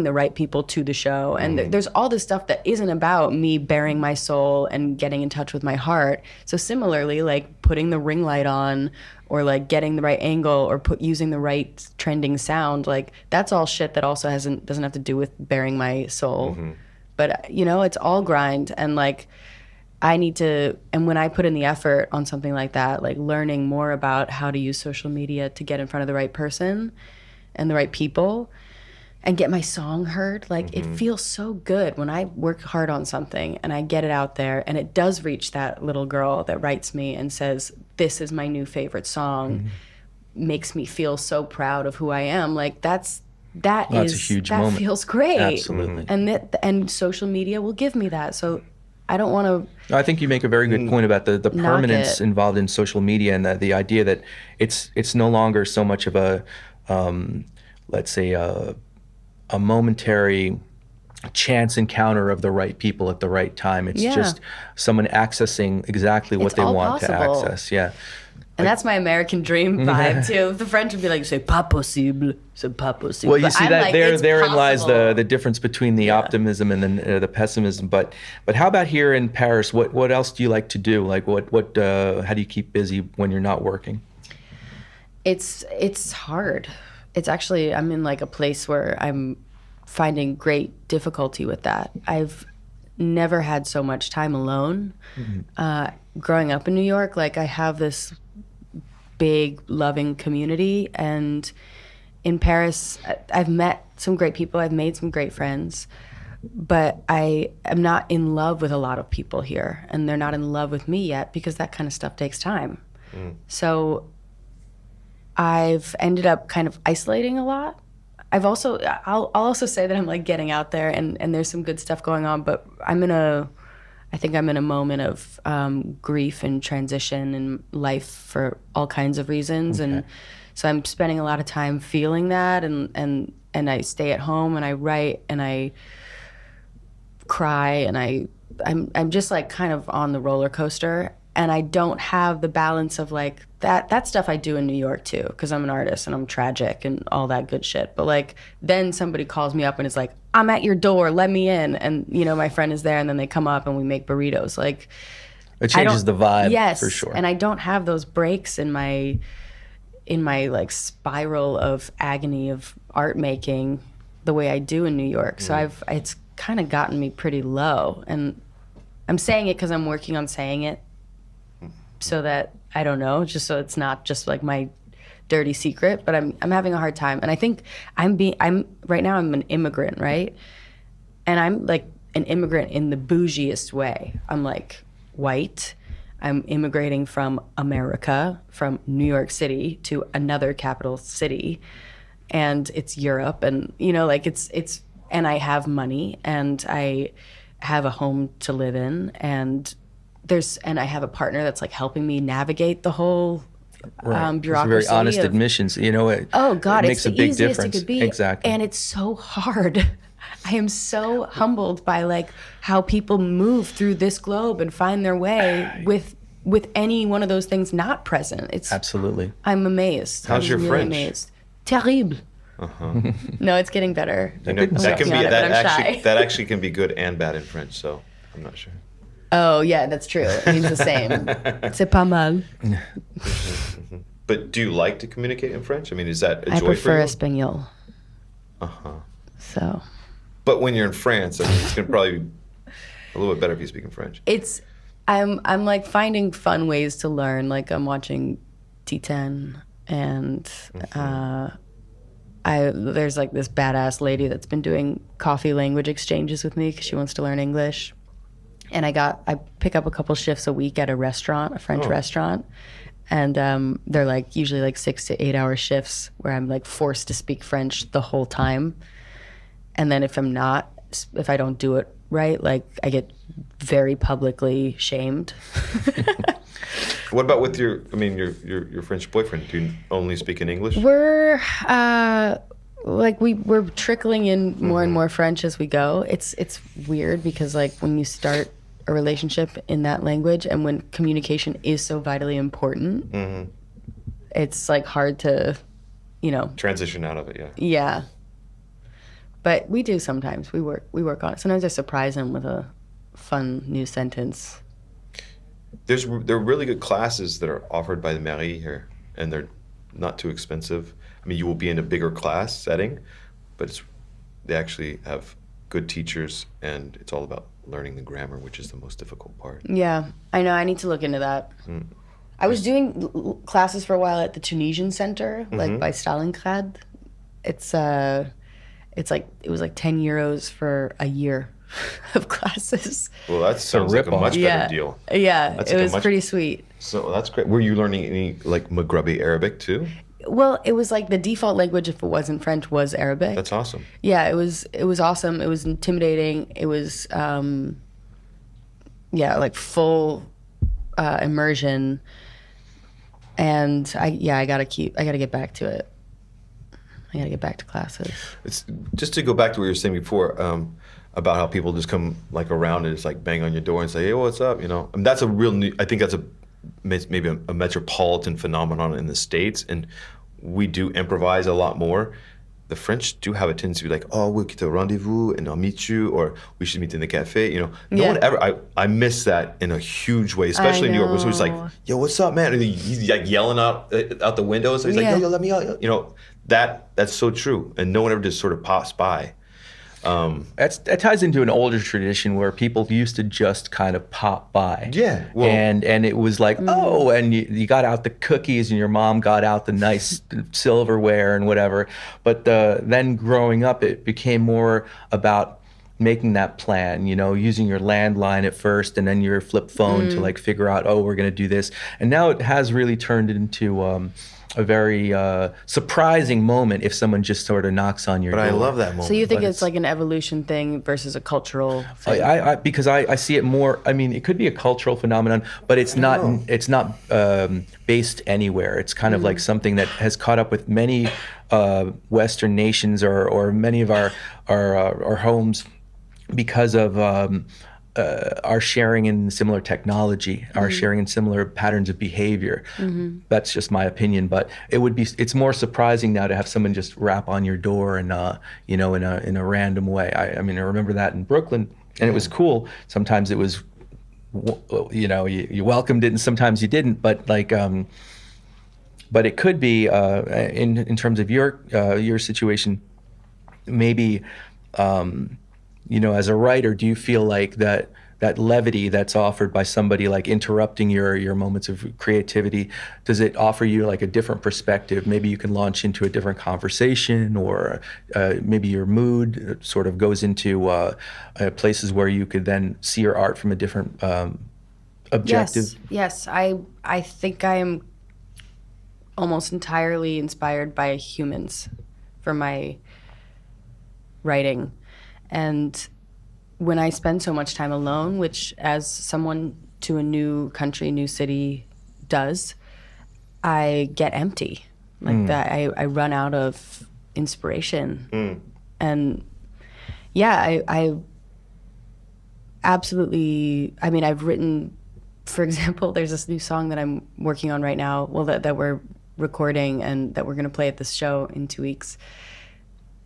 the right people to the show. And there's all this stuff that isn't about me baring my soul and getting in touch with my heart. So similarly, putting the ring light on, or getting the right angle, or using the right trending sound, that's all shit that also doesn't have to do with bearing my soul. But it's all grind, and I need to, and when I put in the effort on something like that, learning more about how to use social media to get in front of the right person and the right people and get my song heard, it feels so good when I work hard on something and I get it out there, and it does reach that little girl that writes me and says, this is my new favorite song, makes me feel so proud of who I am. That's a huge moment. Feels great. Absolutely. And social media will give me that. So I don't want to. I think you make a very good point about the permanence involved in social media, and the idea that it's no longer so much of a, let's say, a momentary chance encounter of the right people at the right time. It's Yeah. just someone accessing exactly what It's they all want possible. to access. Yeah. And that's my American dream vibe too. The French would be like, "C'est pas possible, c'est pas possible." Well, you But see I'm that like, there "It's therein lies possible." the difference between the optimism and the pessimism. But how about here in Paris? What else do you like to do? Like what how do you keep busy when you're not working? It's hard. It's actually, I'm in like a place where I'm finding great difficulty with that. I've never had so much time alone. Growing up in New York, like I have this big, loving community, and in Paris, I've met some great people. I've made some great friends, but I am not in love with a lot of people here, and they're not in love with me yet because that kind of stuff takes time. So I've ended up kind of isolating a lot. I'll also say that I'm like getting out there, and there's some good stuff going on, but I think I'm in a moment of grief and transition in life for all kinds of reasons. Okay. And so I'm spending a lot of time feeling that, and I stay at home and I write and I cry and I'm just like kind of on the roller coaster. And I don't have the balance of like that stuff I do in New York too, because I'm an artist and I'm tragic and all that good shit. But like then somebody calls me up and is like, "I'm at your door, let me in." And you know, my friend is there, and then they come up and we make burritos. Like it changes the vibe, yes, for sure. And I don't have those breaks in my like spiral of agony of art making the way I do in New York. So it's kind of gotten me pretty low, and I'm saying it because I'm working on saying it. So that, I don't know, just so it's not just like my dirty secret, but I'm having a hard time. And I think right now I'm an immigrant, right? And I'm like an immigrant in the bougiest way. I'm like white. I'm immigrating from America, from New York City to another capital city. And it's Europe, and you know, like it's and I have money and I have a home to live in, and I have a partner that's like helping me navigate the whole bureaucracy. Very honest admissions, you know. It makes it's a the big easiest difference. It could be. Exactly. And it's so hard. I am so humbled by like how people move through this globe and find their way with any one of those things not present. It's absolutely. I'm amazed. How's your really French? Amazed. Terrible. No, it's getting better. You know, that can be but I'm shy. that actually can be good and bad in French. So I'm not sure. Oh yeah, that's true. It means the same. C'est pas mal. But do you like to communicate in French? I mean, is that a joy I for prefer you? Espanol. So. But when you're in France, I mean, it's gonna probably be a little bit better if you speak in French. I'm like finding fun ways to learn. Like I'm watching T10, and there's like this badass lady that's been doing coffee language exchanges with me because she wants to learn English. And I pick up a couple shifts a week at a French restaurant. And they're like usually like 6 to 8 hour shifts where I'm like forced to speak French the whole time. And then if I don't do it right, like I get very publicly shamed. What about with your French boyfriend? Do you only speak in English? We're we're trickling in more and more French as we go. It's weird because like when you start a relationship in that language and when communication is so vitally important, it's like hard to, you know, transition out of it. Yeah. Yeah. But we do sometimes. We work on it. Sometimes I surprise him with a fun new sentence. There are really good classes that are offered by the mairie here, and they're not too expensive. I mean, you will be in a bigger class setting, but they actually have good teachers, and it's all about learning the grammar, which is the most difficult part. Yeah, I know. I need to look into that. I was doing classes for a while at the Tunisian Center, like by Stalingrad. It was like 10 euros for a year of classes. Well, that sounds like a much better deal. Yeah, That's it like was pretty sweet. So that's great. Were you learning any like Maghrebi Arabic too? Well, it was like the default language, if it wasn't French, was Arabic. That's awesome. Yeah, it was awesome. It was intimidating. It was, like full immersion. And I gotta get back to it. I gotta get back to classes. It's just to go back to what you were saying before. about how people just come like around and just like bang on your door and say, hey, what's up? You know, I mean, that's a real new, I think that's maybe a metropolitan phenomenon in the States, and we do improvise a lot more. The French do have a tendency to be like, oh, we'll get a rendezvous and I'll meet you, or we should meet in the cafe. You know, no one ever, I miss that in a huge way, especially in New York, where someone's like, yo, what's up, man? And he's like yelling out the window. So he's like, yo, let me out. You know, that's so true. And no one ever just sort of pops by. That ties into an older tradition where people used to just kind of pop by. Yeah. Well, and it was like, oh, and you got out the cookies and your mom got out the nice silverware and whatever. But then growing up, it became more about making that plan, you know, using your landline at first and then your flip phone to like figure out, oh, we're going to do this. And now it has really turned into a very surprising moment if someone just sort of knocks on your door. But I love that moment. So you think it's like an evolution thing versus a cultural thing? Because I see it more. I mean, it could be a cultural phenomenon, but it's not. It's not based anywhere. It's kind of like something that has caught up with many Western nations or many of our homes because of our sharing in similar technology, our sharing in similar patterns of behavior. That's just my opinion, but it's more surprising now to have someone just rap on your door and you know, in a random way. I mean, I remember that in Brooklyn, and it was cool. Sometimes it was, you know, you welcomed it, and sometimes you didn't. But like, but it could be in terms of your situation, maybe. You know, as a writer, do you feel like that levity that's offered by somebody like interrupting your moments of creativity, does it offer you like a different perspective? Maybe you can launch into a different conversation, or maybe your mood sort of goes into places where you could then see your art from a different objective? Yes. I think I am almost entirely inspired by humans for my writing. And when I spend so much time alone, which as someone to a new country, new city does, I get empty. Like that, I run out of inspiration. And yeah, I absolutely, I mean, I've written, for example, there's this new song that I'm working on right now, well, that we're recording and that we're gonna play at this show in 2 weeks,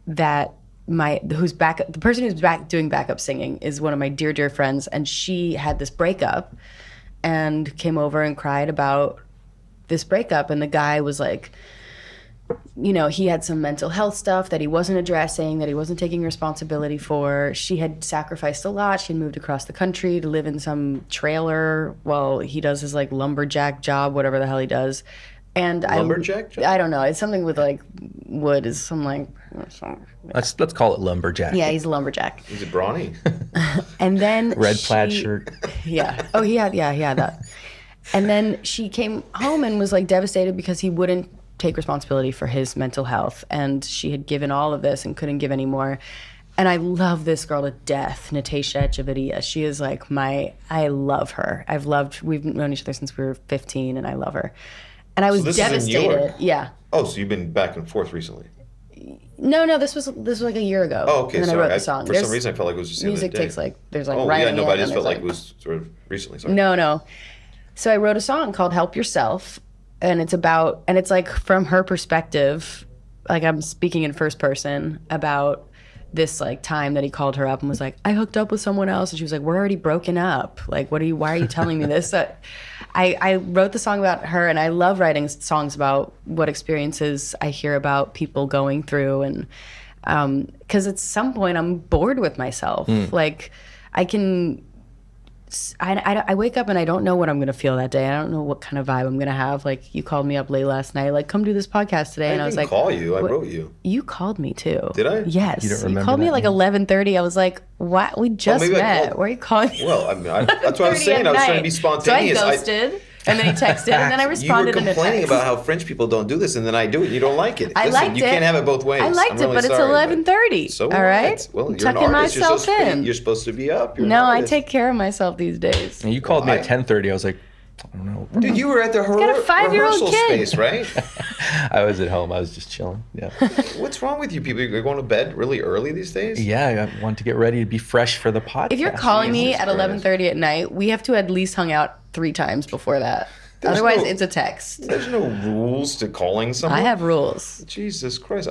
that the person who's doing backup singing is one of my dear friends, and she had this breakup and came over and cried about this breakup, and the guy was like, you know, he had some mental health stuff that he wasn't addressing, that he wasn't taking responsibility for. She had sacrificed a lot. She had moved across the country to live in some trailer while he does his like lumberjack job, whatever the hell he does. And lumberjack job? I don't know. It's something with like wood is some like. Let's call it lumberjack. Yeah, he's a lumberjack. Is it brawny? And then Red plaid shirt. Yeah. Oh, he had that. And then she came home and was like devastated because he wouldn't take responsibility for his mental health, and she had given all of this and couldn't give any more. And I love this girl to death, Natasha Echevarria. She is like I love her. We've known each other since we were 15, and I love her. And I was devastated. Is in New York? Yeah. Oh, so you've been back and forth recently? No, this was like a year ago. Oh, okay. And then sorry. I wrote the song. For some reason, I felt like it was just the music other day. takes like there's like oh writing. yeah, no, but I just and felt there's, like it was sort of recently. Sorry. No. So I wrote a song called "Help Yourself," and it's like from her perspective, like I'm speaking in first person about this like time that he called her up and was like, I hooked up with someone else, and she was like, we're already broken up. Like, why are you telling me this? I wrote the song about her, and I love writing songs about what experiences I hear about people going through, and because at some point I'm bored with myself. Like I wake up and I don't know what I'm gonna feel that day. I don't know what kind of vibe I'm gonna have. Like, you called me up late last night, like, come do this podcast today, and I was like, call you. I wrote you. You called me too. Did I? Yes. You don't remember called me that at like 11:30. I was like, what? We just met. Why are you calling me? Well, I mean, that's what I was saying. I was trying to be spontaneous. So I ghosted. And then he texted, and then I responded in a text. You were complaining about how French people don't do this, and then I do it. You don't like it. I liked it. You can't have it both ways. I liked it, but it's 11:30. So all right. Well, you're tucking an artist. myself in. You're supposed to be up. No, I take care of myself these days. And you called me at 10:30. I was like, I don't know. Dude, you were at the got a 5-year-old rehearsal kid. space, right? I was at home. I was just chilling. Yeah. What's wrong with you people? You're going to bed really early these days? Yeah, I want to get ready to be fresh for the podcast. If you're calling me Jesus at Christ. 11:30 at night, we have to at least hung out 3 times before that. There's Otherwise, no- it's a text. There's no rules to calling someone. I have rules. Jesus Christ.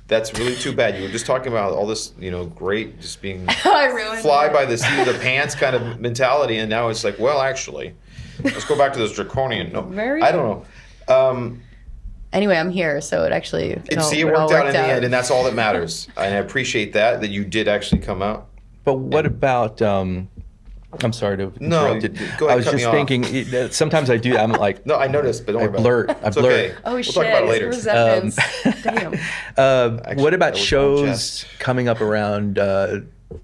That's really too bad. You were just talking about all this, great, just being I ruined fly it. by the seat of the pants kind of mentality, and now it's like, well, actually, let's go back to this draconian. No, Very I don't know. Anyway, I'm here, so it actually It worked out in the end, and that's all that matters. And I appreciate that you did actually come out. But what about? I'm sorry to No, interrupt it. go ahead, I was cut just me off. thinking. Sometimes I do. I'm like, No, I noticed, but don't worry about blurt. it. I It's blurt. okay. Oh We'll shit! talk about it later. Resentments. Damn. What that about was all shows jest. coming up around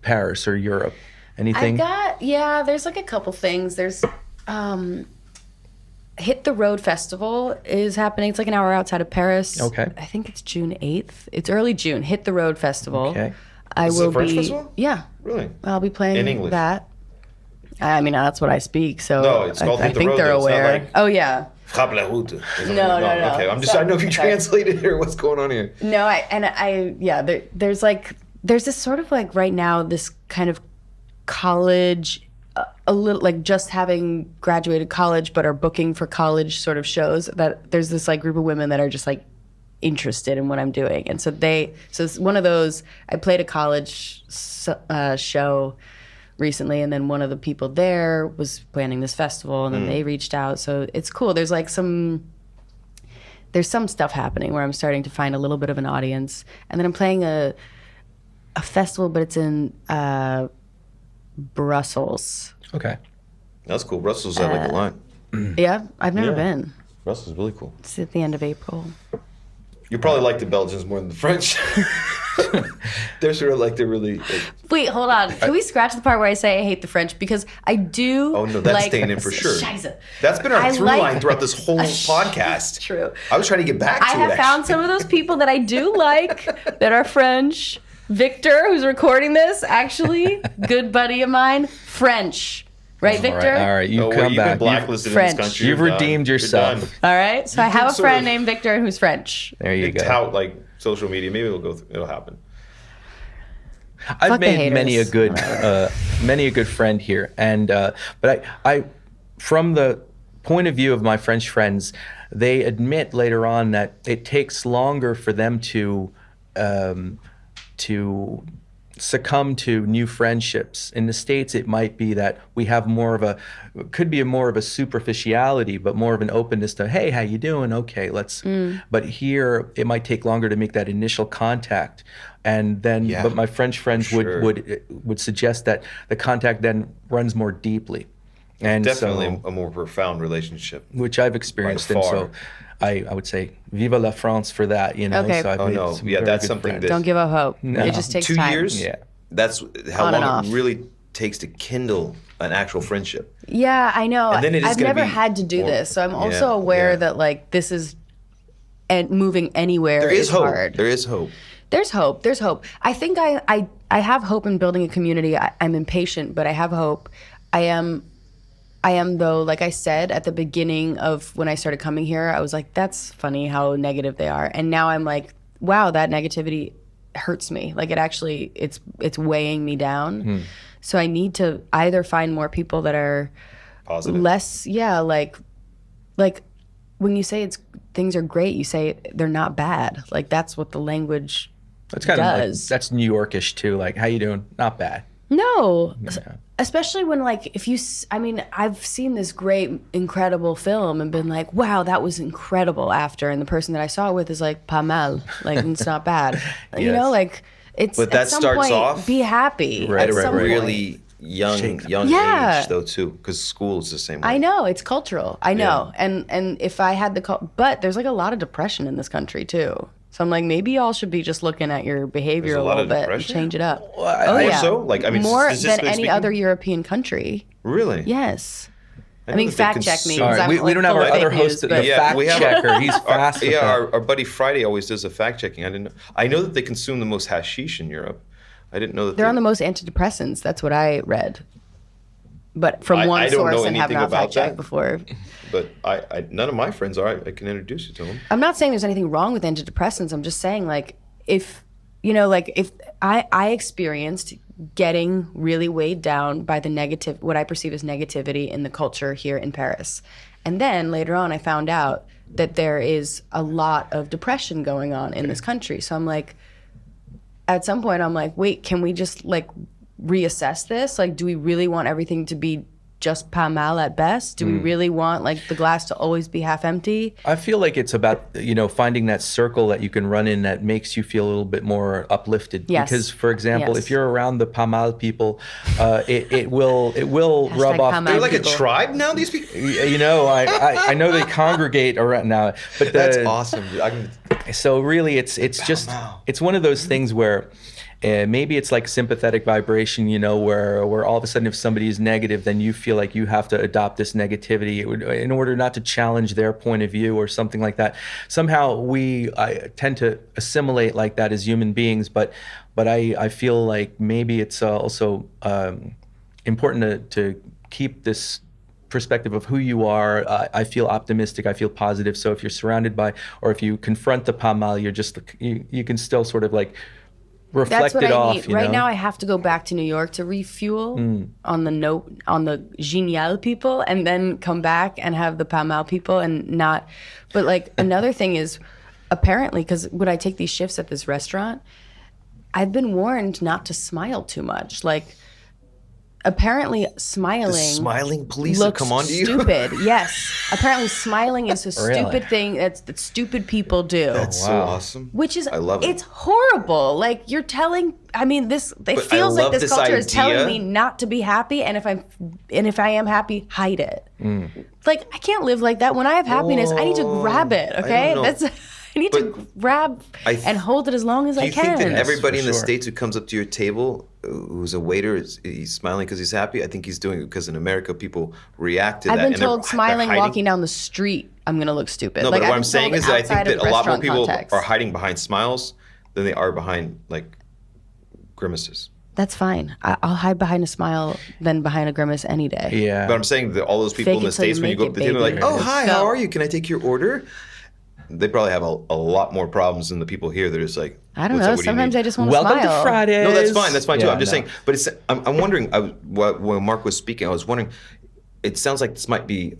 Paris or Europe? Anything? There's like a couple things. There's Hit the Road Festival is happening. It's like an hour outside of Paris. Okay. I think it's June 8th. It's early June. Hit the Road Festival. Okay. I Is it a will French be. festival? Yeah. Really? I'll be playing In English? that. I mean, that's what I speak, so No, it's called I Hit the think Road, they're though. It's not aware. like- Oh yeah. Frappe la route. No. Okay, I don't know if you Sorry. translated it or what's going on here. No, there's this sort of like right now this kind of college, a little like just having graduated college but are booking for college sort of shows. That there's this like group of women that are just like interested in what I'm doing, and so it's one of those. I played a college show recently, and then one of the people there was planning this festival, and then they reached out. So it's cool. There's like some stuff happening where I'm starting to find a little bit of an audience, and then I'm playing a festival, but it's in Brussels. Okay. That's cool. Brussels, I like a lot. Yeah, I've never Yeah. been. Brussels is really cool. It's at the end of April. You probably like the Belgians more than the French. They're sort of like they're really. Like, Wait, hold on. Can we scratch the part where I say I hate the French? Because I do. oh no, that's like, staying in for sure. Scheiße. That's been our I through like- line throughout this whole podcast. True. I was trying to get back to I it. have found actually. some of those people that I do like that are French. Victor, who's recording this, actually, good buddy of mine, French. Right, Victor? All right. You No, come you've back. been blacklisted in French. this country. You've You're done. redeemed You're yourself. done. All right. So I have a sort friend of- named Victor who's French. There you Big go. tout like social media. Maybe it'll happen. I've Fuck the made many a haters. good friend here, and but I, from the point of view of my French friends, they admit later on that it takes longer for them to succumb to new friendships. In the States, it might be that we have more of a superficiality, but more of an openness to, hey, how you doing? Okay, let's. But here, it might take longer to make that initial contact, and then. Yeah, but my French friends sure. would suggest that the contact then runs more deeply, and Definitely so, a more profound relationship. which I've experienced, and so. far. I would say, "Vive la France" for that, you know. Okay. So I've Oh, made no. some Yeah, very that's good something friends. that- Don't give up hope. No. It just takes 2 time. years. Yeah. That's how On and long off. it really takes to kindle an actual friendship. Yeah, I know. And then it is I've gonna never be had to do more- this, so I'm also Yeah, aware yeah. that like this is, and moving anywhere There is hope. hard. There is hope. There's hope. There's hope. I think I have hope in building a community. I'm impatient, but I have hope. I am though, like I said at the beginning of when I started coming here, I was like, that's funny how negative they are. And now I'm like, wow, that negativity hurts me. Like it's weighing me down. So I need to either find more people that are Positive. less, like when you say things are great, you say they're not bad. Like that's what the language That's kind of like, does. that's New Yorkish too. Like, how you doing? Not bad. No, Yeah. especially when like I've seen this great, incredible film and been like, wow, that was incredible after, and the person that I saw it with is like, pas mal, like it's not bad, you Yes. know, like it's. But that at some starts point, off be happy. Right, at right, some right. point. Really young Yeah. age though too, because school is the same way. I know it's cultural. I know, and if I had but there's like a lot of depression in this country too. So I'm like, maybe y'all should be just looking at your behavior There's a a lot little of bit and depression? change it up. I yeah. so? Like, I mean, more than statistically any speaking? other European country. Really? Yes. know I mean, that they fact check me. consume- All 'cause right, I'm, we like, don't have full our of other fake host, news, the but- fact we have- checker. He's fast with that. Our buddy Friday always does a fact checking. I didn't know. I know that they consume the most hashish in Europe. I didn't know that They're on the most antidepressants. That's what I read. but from one I don't know source and have anything not about fact checked that. before. But none of my friends are. I can introduce you to them. I'm not saying there's anything wrong with antidepressants. I'm just saying, like, if I experienced getting really weighed down by the negative, what I perceive as negativity in the culture here in Paris. And then later on, I found out that there is a lot of depression going on in this country. So I'm like, at some point, I'm like, wait, can we just like reassess this? Like, do we really want everything to be just pas mal at best? Do we really want like the glass to always be half empty? I feel like it's about, finding that circle that you can run in that makes you feel a little bit more uplifted. Yes. Because, for example, Yes. if you're around the pas mal people, it will rub pas off. mal They're like a people. tribe now. These people. I know they congregate around now, but That's awesome. Dude. So really, it's just it's one of those things where maybe it's like sympathetic vibration, where all of a sudden if somebody is negative, then you feel like you have to adopt this negativity in order not to challenge their point of view or something like that. Somehow I tend to assimilate like that as human beings, but I feel like maybe it's also important to keep this perspective of who you are. I feel optimistic. I feel positive. So if you're surrounded by, or if you confront the pas mal, you can still sort of like reflect That's what it I off. need. Right now, I have to go back to New York to refuel on the Genial people, and then come back and have the pas mal people, and not. But like another thing is, apparently, because when I take these shifts at this restaurant, I've been warned not to smile too much. Like, apparently, Smiling police that looks come on to you. stupid. Yes, apparently, smiling is a Really? stupid thing that stupid people do. That's so awesome. Which is, I love it. it's horrible. Like, you're telling, I mean, it I feels like love this this culture is telling idea. me not to be happy, and if I am happy, hide it. Like, I can't live like that. When I have happiness, I need to grab it, okay? don't know. I need to But grab th- and hold it as long as Do I you can. think that everybody for in the sure. States who comes up to your table, who's a waiter, he's smiling because he's happy? I think he's doing it because in America people react to I've that. been and they're- told they're smiling hiding- walking down the street, I'm gonna look stupid. No, like, but what I've I'm been saying told is that I think outside that of a lot more restaurant people context. are hiding behind smiles than they are behind like grimaces. That's fine. I'll hide behind a smile than behind a grimace any day. Yeah. But I'm saying that all those people Fake in the it till you States, when you make go it, up to the table, baby. like, oh, hi, Go. how are you? Can I take your order? They probably have a lot more problems than the people here. They're just like, I don't "What's know. up? What do you Sometimes need?" I just want to Welcome smile. to Friday. No, that's fine. That's fine too. Yeah, I'm just no. saying. But I'm wondering. When Mark was speaking, I was wondering. It sounds like this might be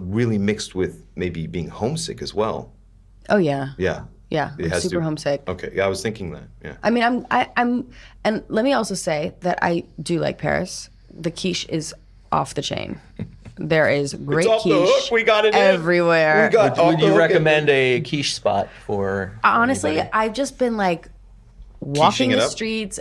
really mixed with maybe being homesick as well. Oh yeah. Yeah. Yeah, It I'm has super to- homesick. Okay. Yeah, I was thinking that. Yeah. I mean, I'm, and let me also say that I do like Paris. The quiche is off the chain. There is great off the quiche hook. We got it in. everywhere. We got- Would off the you hook. recommend a quiche spot for? Honestly, anybody? I've just been like walking Quiching it the up? streets.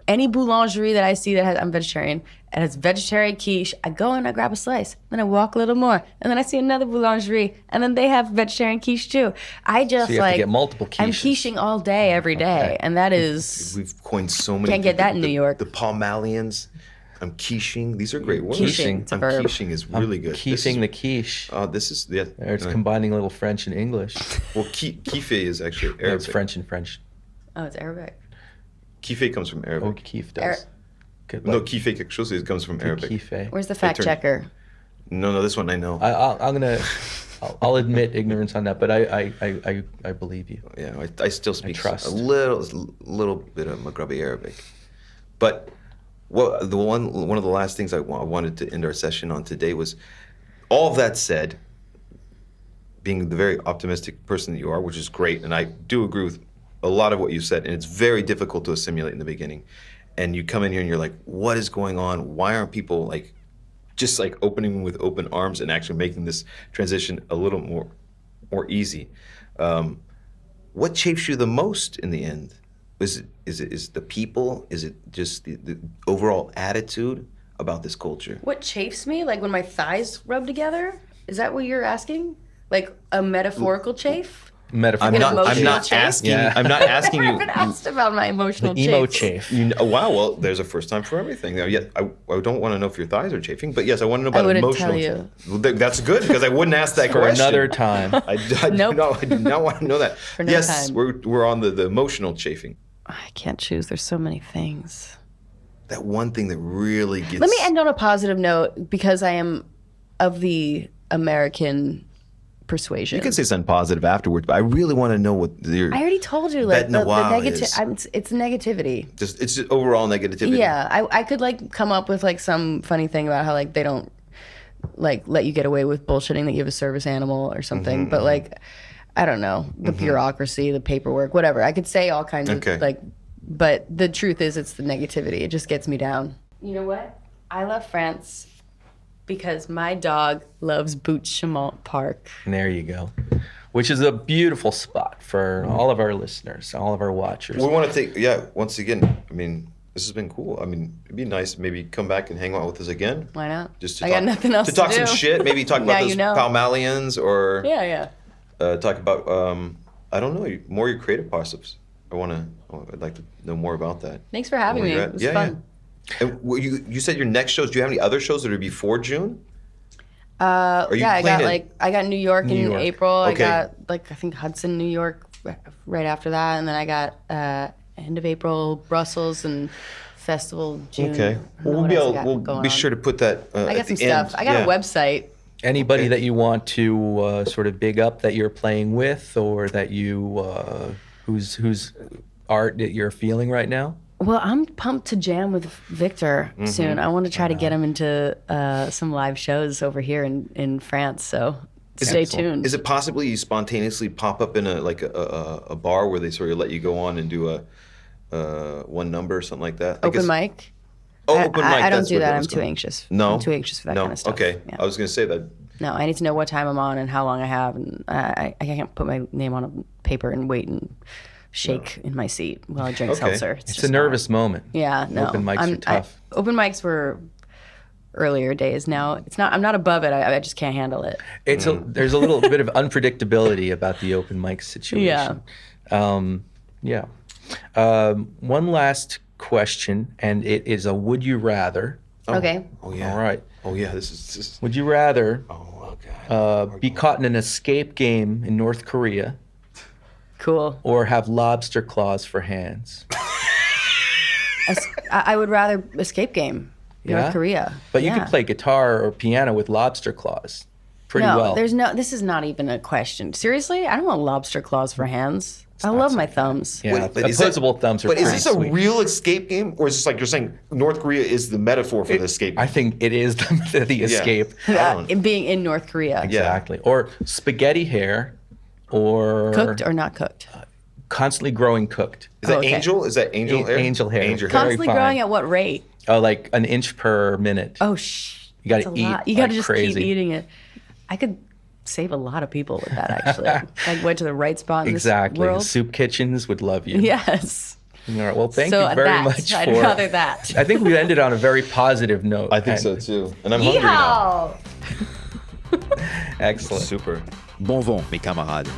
Any boulangerie that I see that has, I'm vegetarian, and it's vegetarian quiche, I go and I grab a slice. Then I walk a little more. And then I see another boulangerie, and then they have vegetarian quiche too. I just So you have to like, get multiple I'm quiches. quiching all day, every day. And that is, We've coined so many. Can't get that in the- New York. The Palmalians. I'm quiching. These are great words. Quiching, it's a I'm verb. quiching is really good. Keefing the quiche. This is yeah. Or it's combining a little French and English. Well, kife is actually No, Arabic. it's French and French. oh, it's Arabic. Kife comes from Oh, Arabic. keef Ar- does. Good No, luck. kife quelque chose. It comes from Arabic. Kife. Where's the fact turn- checker? No, this one I know. I'll admit ignorance on that, but I believe you. Yeah, I still speak trust. a little bit of Maghrebi Arabic. But one of the last things I wanted to end our session on today was, all of that said, being the very optimistic person that you are, which is great, and I do agree with a lot of what you said, and it's very difficult to assimilate in the beginning. And you come in here and you're like, what is going on? Why aren't people like just like opening with open arms and actually making this transition a little more easy? What chafes you the most in the end? Is it the people? Is it just the overall attitude about this culture? What chafes me? Like when my thighs rub together? Is that what you're asking? Like a metaphorical chafe? Metaphor. I'm not emotional chafe? asking. Yeah. I'm not asking I've you. been asked about my emotional emo chafes. chafe. Wow. Well, there's a first time for everything. Now, yeah, I don't want to know if your thighs are chafing, but yes, I want to know about wouldn't emotional. tell you. Well, that's good because I wouldn't ask that For question. another time. Nope. No, I do not want to know that. no yes, time. we're on the emotional chafing. I can't choose. There's so many things. that one thing that really gets. Let me end on a positive note because I am of the American persuasion. You can say something positive afterwards, but I really want to know what your. I already told you, like Bête the noire negative. is. It's negativity. It's just overall negativity. Yeah, I could like come up with like some funny thing about how like they don't like let you get away with bullshitting that you have a service animal or something, but like I don't know, the bureaucracy, the paperwork, whatever. I could say all kinds of like, but the truth is it's the negativity. It just gets me down. You know what? I love France because my dog loves Bout-Chaumont Park. And there you go. Which is a beautiful spot for all of our listeners, all of our watchers. We want to take, once again, I mean, this has been cool. I mean, it'd be nice maybe come back and hang out with us again. Why not? Just to I talk, got nothing else to talk do. some shit. Maybe talk about Now those you know. Palmalians or talk about I don't know, more your creative process. I'd like to know more about that. Thanks for having me. It was fun. And you said your next shows. Do you have any other shows that are before June? I got New York in York. April. Okay. I got I think Hudson, New York right after that, and then I got end of April Brussels and Festival June. Okay. Well, we'll be sure to put that. I at got some the end. stuff. I got a website. Anybody that you want to sort of big up that you're playing with, or that you whose art that you're feeling right now? Well, I'm pumped to jam with Victor soon. I want to try to get him into some live shows over here in France. So stay tuned. Is it possibly you spontaneously pop up in a bar where they sort of let you go on and do a one number or something like that? Open mic? Open mic. I don't that's do what that. was I'm too called. anxious. No? I'm too anxious for that kind of stuff. Okay. Yeah. I was going to say that. No, I need to know what time I'm on and how long I have, and I can't put my name on a paper and wait and shake in my seat while I drink seltzer. It's just a nervous moment. Yeah, no. Open mics are tough. Open mics were earlier days. Now it's not. I'm not above it. I just can't handle it. There's a little bit of unpredictability about the open mic situation. Yeah. One last question, and it is a would you rather. Okay. Oh, yeah. All right. Oh, yeah. This is. Would you rather Oh, God. be caught in an escape game in North Korea Cool. or have lobster claws for hands? I would rather escape game. Yeah? North Korea. But you Yeah. could play guitar or piano with lobster claws pretty no, well. there's no. This is not even a question. Seriously, I don't want lobster claws for hands. I love my thumbs. Yeah, Wait, but is that- opposable thumbs are But is pretty this a sweet. real escape game, or is this like you're saying North Korea is the metaphor for the escape game? I think it is the escape. I don't- In being in North Korea. Exactly. Or spaghetti hair, or Cooked or not cooked? constantly growing cooked. Is that okay. angel? Is that angel hair? Angel hair. Angel hair. Very Constantly fine. growing at what rate? Oh, like an inch per minute. Oh, You gotta that's a eat lot. You gotta like just crazy. keep eating it. I could save a lot of people with that, actually. I went to the right spot in Exactly. this world. Soup kitchens would love you. Yes. All right. Well, thank So you very that, much I'd for. rather that. I think we ended on a very positive note. I think so too. And I'm hungry now. Yeehaw! Excellent. Super. Bon vent, mes camarades.